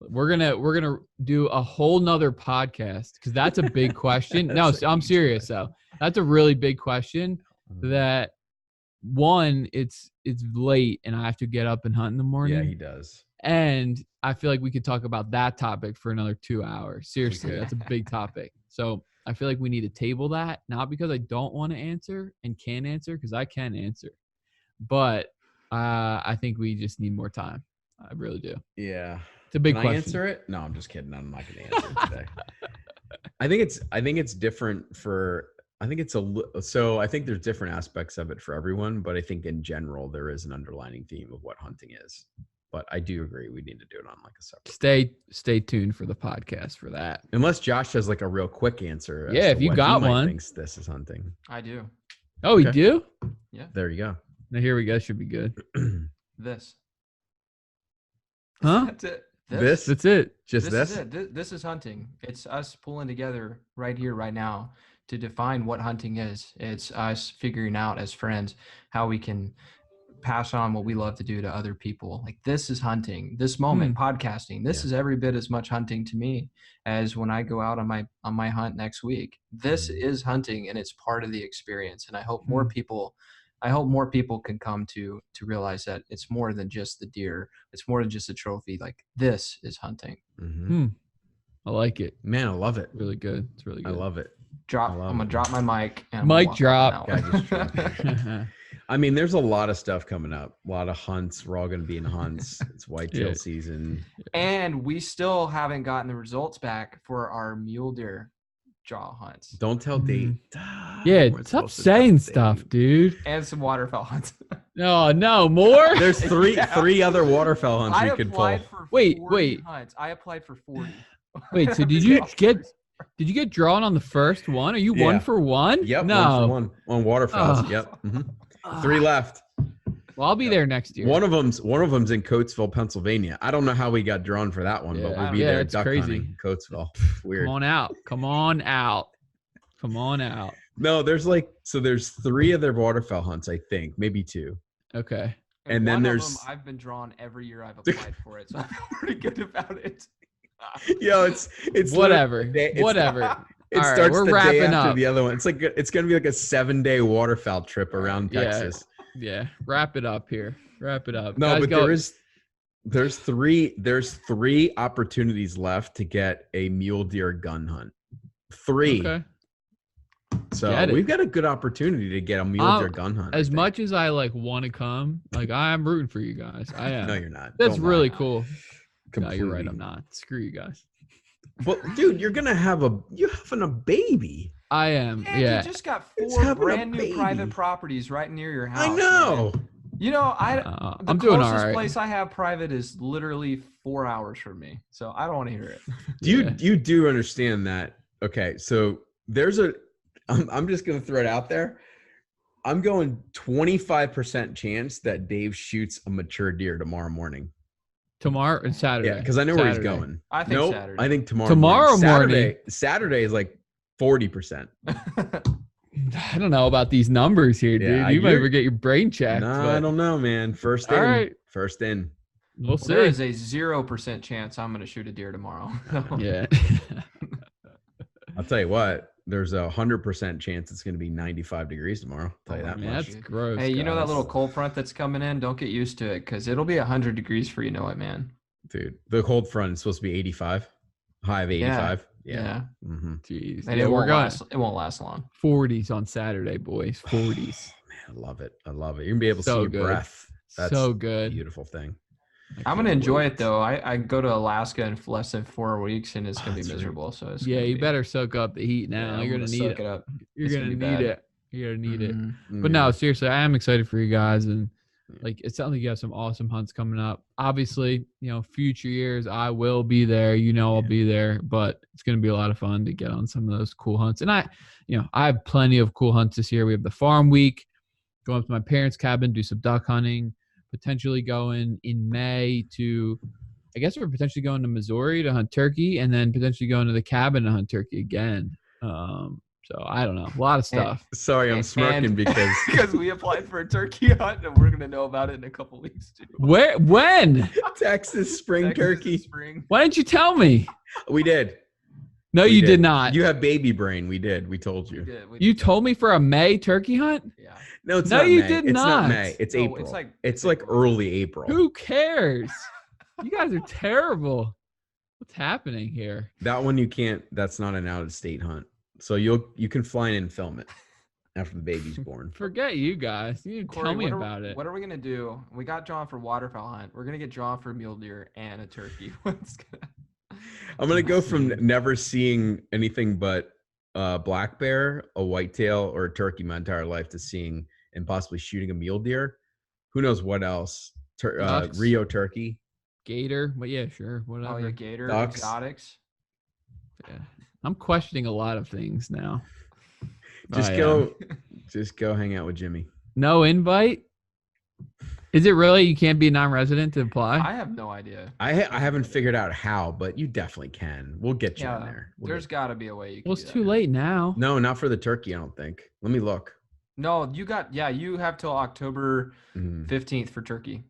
We're gonna do a whole nother podcast because that's a big question. No, That's a I'm huge serious though. That's a really big question. Mhm. That one, it's late and I have to get up and hunt in the morning. Yeah, he does. And I feel like we could talk about that topic for another 2 hours. Seriously, could. that's a big topic. So I feel like we need to table that, not because I don't want to answer and can answer, because I can answer, but I think we just need more time. I really do. Yeah. It's a big Can question. I answer it? No, I'm just kidding. I'm not going to answer it today. I think it's different for. I think so. I think there's different aspects of it for everyone, but I think in general there is an underlining theme of what hunting is. But I do agree we need to do it on like a separate. Stay tuned for the podcast for that. Unless Josh has like a real quick answer. Yeah, as to if you what got he might one. thinks this is hunting. I do. Oh, we Okay. do? There you go. Now here we go. Should be good. This. Huh? That's it. This? That's it. Just This this? is it. This is hunting. It's us pulling together right here, right now, to define what hunting is. It's us figuring out as friends how we can pass on what we love to do to other people. Like, this is hunting. This moment, podcasting. This Yeah. is every bit as much hunting to me as when I go out on my hunt next week. This is hunting, and it's part of the experience. And I hope more people can come to realize that it's more than just the deer. It's more than just a trophy. Like, this is hunting. Mhm. I like it. Man, I love it. Really good. It's really I good. love it. I'm love gonna it. drop my mic. And I'm Mic gonna walk drop. off Guy on just that dropped one. I mean, there's a lot of stuff coming up. A lot of hunts. We're all going to be in hunts. It's whitetail Yeah. season. And we still haven't gotten the results back for our mule deer draw hunts Don't tell Dave. Yeah, We're stop supposed to saying tell stuff, Dave. dude. and some waterfowl hunts. No, more. There's three other waterfowl hunts I we could pull. applied for Wait, 40 wait. hunts. I applied for 40. Wait, so did you get drawn on the first one? Are you Yeah. 1 for 1? Yep, No. 1 for 1 on waterfowls. Ugh. Yep. Mhm. 3 left. Well, I'll be there next year. One of them's in Coatesville, Pennsylvania. I don't know how we got drawn for that one, but Yeah. we'll be Yeah, there it's duck crazy. hunting in Coatesville. Weird. Come on out. Come on out. Come on out. No, there's 3 other waterfowl hunts, I think, maybe 2. Okay. And then one there's- of them I've been drawn every year I've applied for it, so I feel pretty good about it. Yo, it's Whatever. literally- it's- Whatever. It All right, starts we're the day wrapping after up. the other one. It's gonna be like a 7-day waterfowl trip around Yeah. Texas. Yeah. Wrap it up here. Wrap it up. No, Guys, but go. there's three opportunities left to get a mule deer gun hunt. 3. Okay. So Get it. we've got a good opportunity to get a mule deer gun hunt. I As think. much as I want to come, I'm rooting for you guys. I am. No, you're not. That's Don't lie. really cool. No, Completely. you're right. I'm not. Screw you guys. But dude, you're having a baby. I am. And Yeah. you just got It's 4 having a brand new baby. private properties right near your house. I know. man. You know, I'm the doing all closest right. place I have private is literally 4 hours from me, so I don't want to hear it. You do understand that? Okay, so I'm just gonna throw it out there. I'm going 25% chance that Dave shoots a mature deer tomorrow morning. Tomorrow and Saturday. Yeah, because I know where he's Saturday. going. I think Nope, Saturday. I think tomorrow. Tomorrow morning. Saturday is like 40%. I don't know about these numbers here, dude. Yeah, You might you're- ever get your brain checked. No, but I don't know, man. First All in. right. First in. We'll Well, there is see. a 0% chance I'm going to shoot a deer tomorrow. Yeah. I'll tell you what. There's a 100% chance it's going to be 95 degrees tomorrow. I'll tell you Oh, that Man, much. that's gross. Hey, you know that guys. little cold front that's coming in? Don't get used to it because it'll be 100 degrees for you know it, man. Dude, the cold front is supposed to be 85. High of 85. Yeah. Mm-hmm. Jeez. And Yeah, it we're won't going last. It won't last long. 40s on Saturday, boys. 40s. Man, I love it. I love it. You're gonna be able to So see your good. breath. That's So a good. beautiful thing. I'm gonna enjoy it though. I go to Alaska in less than 4 weeks and it's gonna be That's right. miserable. So it's Yeah, gonna you be- better soak up the heat yeah, now. I'm You're gonna need soak it. up. You're It's gonna gonna be need bad. it. You're gonna need it. Mhm. But no, Yeah. seriously, I am excited for you guys, and Yeah. like it sounds like you have some awesome hunts coming up. Obviously, future years I will be there. I'll be there, but it's gonna be a lot of fun to get on some of those cool hunts. And I have plenty of cool hunts this year. We have the farm week, going up to my parents' cabin, do some duck hunting, potentially going in May to. I guess we're potentially going to Missouri to hunt turkey, and then potentially going to the cabin to hunt turkey again. So I don't know. A lot of stuff. Sorry, I'm smirking because because we applied for a turkey hunt and we're gonna know about it in a couple weeks too. Where? When? Texas spring Texas turkey. spring. Why didn't you tell me? We did. No, We you did not. You have baby brain. We did. We told you. You told me for a May turkey hunt? Yeah. No, it's No, not you May. did It's not not. May. It's No, April. it's like- it's it's like April. early April. Who cares? You guys are terrible. What's happening here? That one you can't. That's not an out of state hunt. So you can fly in and film it after the baby's born. Forget you guys. You didn't Corey, tell me what about it. What are we gonna do? We got drawn for waterfowl hunt. We're gonna get drawn for mule deer and a turkey. What's gonna? I'm gonna go from never seeing anything but black bear, a whitetail, or a turkey my entire life to seeing and possibly shooting a mule deer. Who knows what else? Ducks. Rio turkey. Gator? But yeah, sure. Whatever. Oh yeah, gator, Ducks. exotics. Yeah. I'm questioning a lot of things now. Just I go. am. Just go hang out with Jimmy. No invite? Is it really you can't be a non-resident to apply? I have no idea. I haven't figured out how, but you definitely can. We'll get you in there. There's got to be a way you can. Well, it's do that too now. late now. No, not for the turkey. I don't think. Let me look. No, you have till October Mhm. 15th for turkey.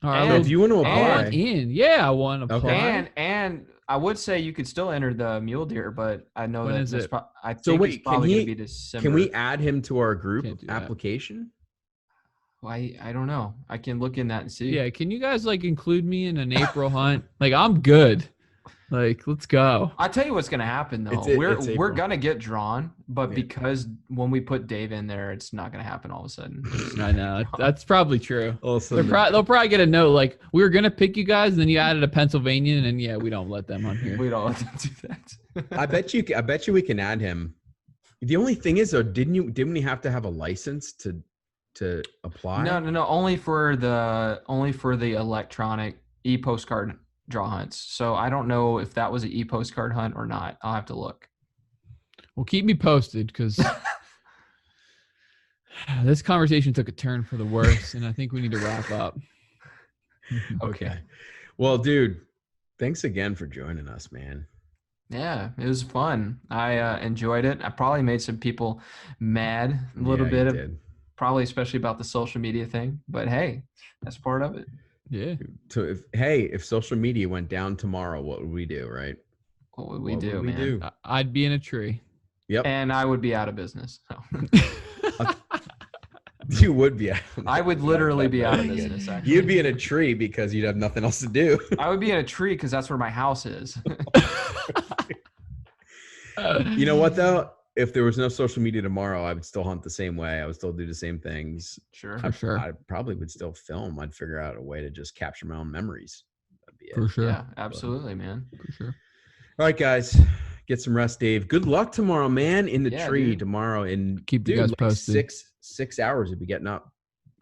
All And- So if you want to I want apply, in. Yeah, I want to apply. Okay. And I would say you could still enter the mule deer, but I know When that is it? I think So wait, it's can probably he- going to be December. can we add him to our group Can't do that. application? Well, I don't know. I can look in that and see. Yeah, can you guys like include me in an April hunt? Like I'm good. Like let's go. I'll tell you what's going to happen though. It's We're April. going to get drawn, but Yeah. because when we put Dave in there, it's not going to happen all of a sudden. I know that's probably true. Also, They'll probably get a note like we were gonna pick you guys, and then you added a Pennsylvanian, and yeah, we don't let them on here. We don't let them do that. I bet you we can add him. The only thing is though, didn't he have to have a license to apply? No. Only for the electronic e-postcard draw hunts. So I don't know if that was an e-postcard hunt or not. I'll have to look. Well, keep me posted because this conversation took a turn for the worse, and I think we need to wrap up. Okay. Well, dude, thanks again for joining us, man. Yeah, it was fun. I enjoyed it. I probably made some people mad a little Yeah, bit, you of, did. probably especially about the social media thing. But hey, that's part of it. Yeah. So if social media went down tomorrow, what would we do, right? What would we What do, would we man? do? I'd be in a tree. Yep. And I would be out of business. So. You would be. I would literally be out of business. Actually. You'd be in a tree because you'd have nothing else to do. I would be in a tree because that's where my house is. You know what though? If there was no social media tomorrow, I would still hunt the same way. I would still do the same things. Sure. For sure. I probably would still film. I'd figure out a way to just capture my own memories. That'd be it. For sure. Yeah, absolutely, man. For sure. All right, guys. Get some rest, Dave. Good luck tomorrow, man. In the Yeah, tree dude. tomorrow. And Keep you dude, guys like posted. 6 hours if you getting up.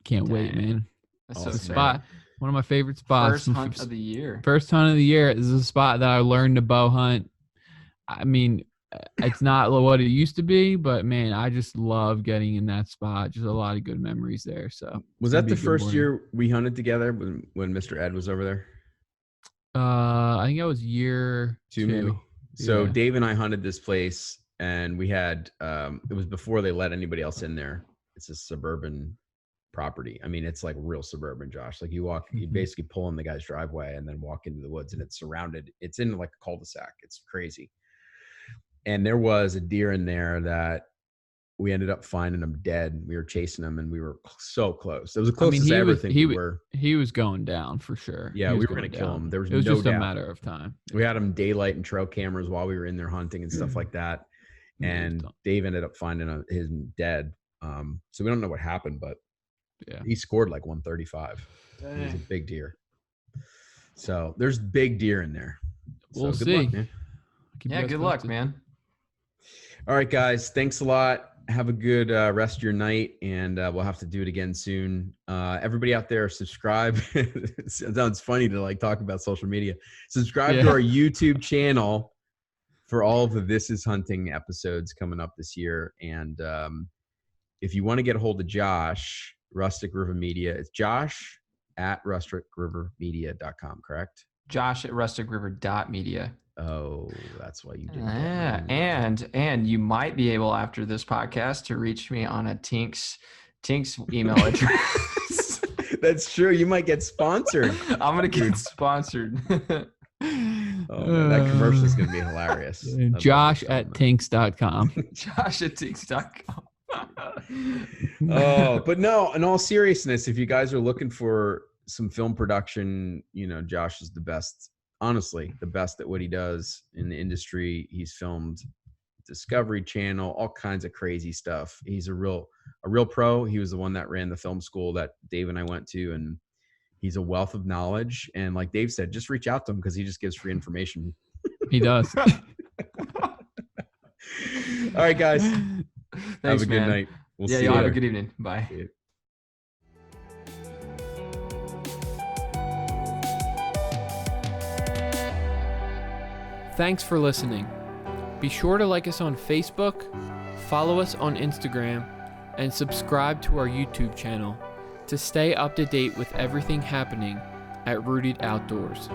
Can't wait, Dang. man. That's Awesome. The so spot. One of my favorite spots. First hunt of the year. First hunt of the year is a spot that I learned to bow hunt. I mean, it's not what it used to be, but man, I just love getting in that spot. Just a lot of good memories there. So Was it's that gonna be the a good first morning. year we hunted together when Mr. Ed was over there? I think that was year Two, maybe. So Yeah. Dave and I hunted this place, and we had it was before they let anybody else in there. It's a suburban property. I mean, it's like real suburban, Josh. Like you Mhm. basically pull in the guy's driveway and then walk into the woods, and it's surrounded. It's in like a cul-de-sac. It's crazy. And there was a deer in there that we ended up finding him dead. We were chasing him, and we were so close. It was the closest I, he ever was- think he we w- were. He was going down for sure. Yeah, He we was were gonna going kill down. him. There was It was no just a doubt. matter of time. We had him daylight and trail cameras while we were in there hunting and stuff like that. And Dave ended up finding him dead. So we don't know what happened, but Yeah. he scored like 135. He was a Dang. big deer. So there's big deer in there. So We'll good luck, see. man. Keep you Yeah, guys good luck, posted. man. All right, guys. Thanks a lot. Have a good rest of your night, and we'll have to do it again soon. Everybody out there, subscribe. It sounds funny to like talk about social media. Subscribe to Yeah. our YouTube channel for all of the This Is Hunting episodes coming up this year. And if you want to get a hold of Josh, Rustic River Media, it's Josh@rusticrivermedia.com, correct? Josh at rusticriver.media. Oh, that's why you didn't. Yeah, and you might be able after this podcast to reach me on a Tink's email address. That's true. You might get sponsored. I'm gonna get sponsored. Oh man, that commercial is gonna be hilarious. Josh at tinks.com. Josh at tinks.com. Oh, but no, in all seriousness, if you guys are looking for some film production, Josh is the best, honestly, the best at what he does in the industry. He's filmed Discovery Channel, all kinds of crazy stuff. He's a real pro. He was the one that ran the film school that Dave and I went to, and he's a wealth of knowledge. And like Dave said, just reach out to him because he just gives free information. He does. All right, guys. Thanks, have a good man. night. We'll Yeah, see y'all you have a later. good evening. Bye. See you. Thanks for listening. Be sure to like us on Facebook, follow us on Instagram, and subscribe to our YouTube channel to stay up to date with everything happening at Rooted Outdoors.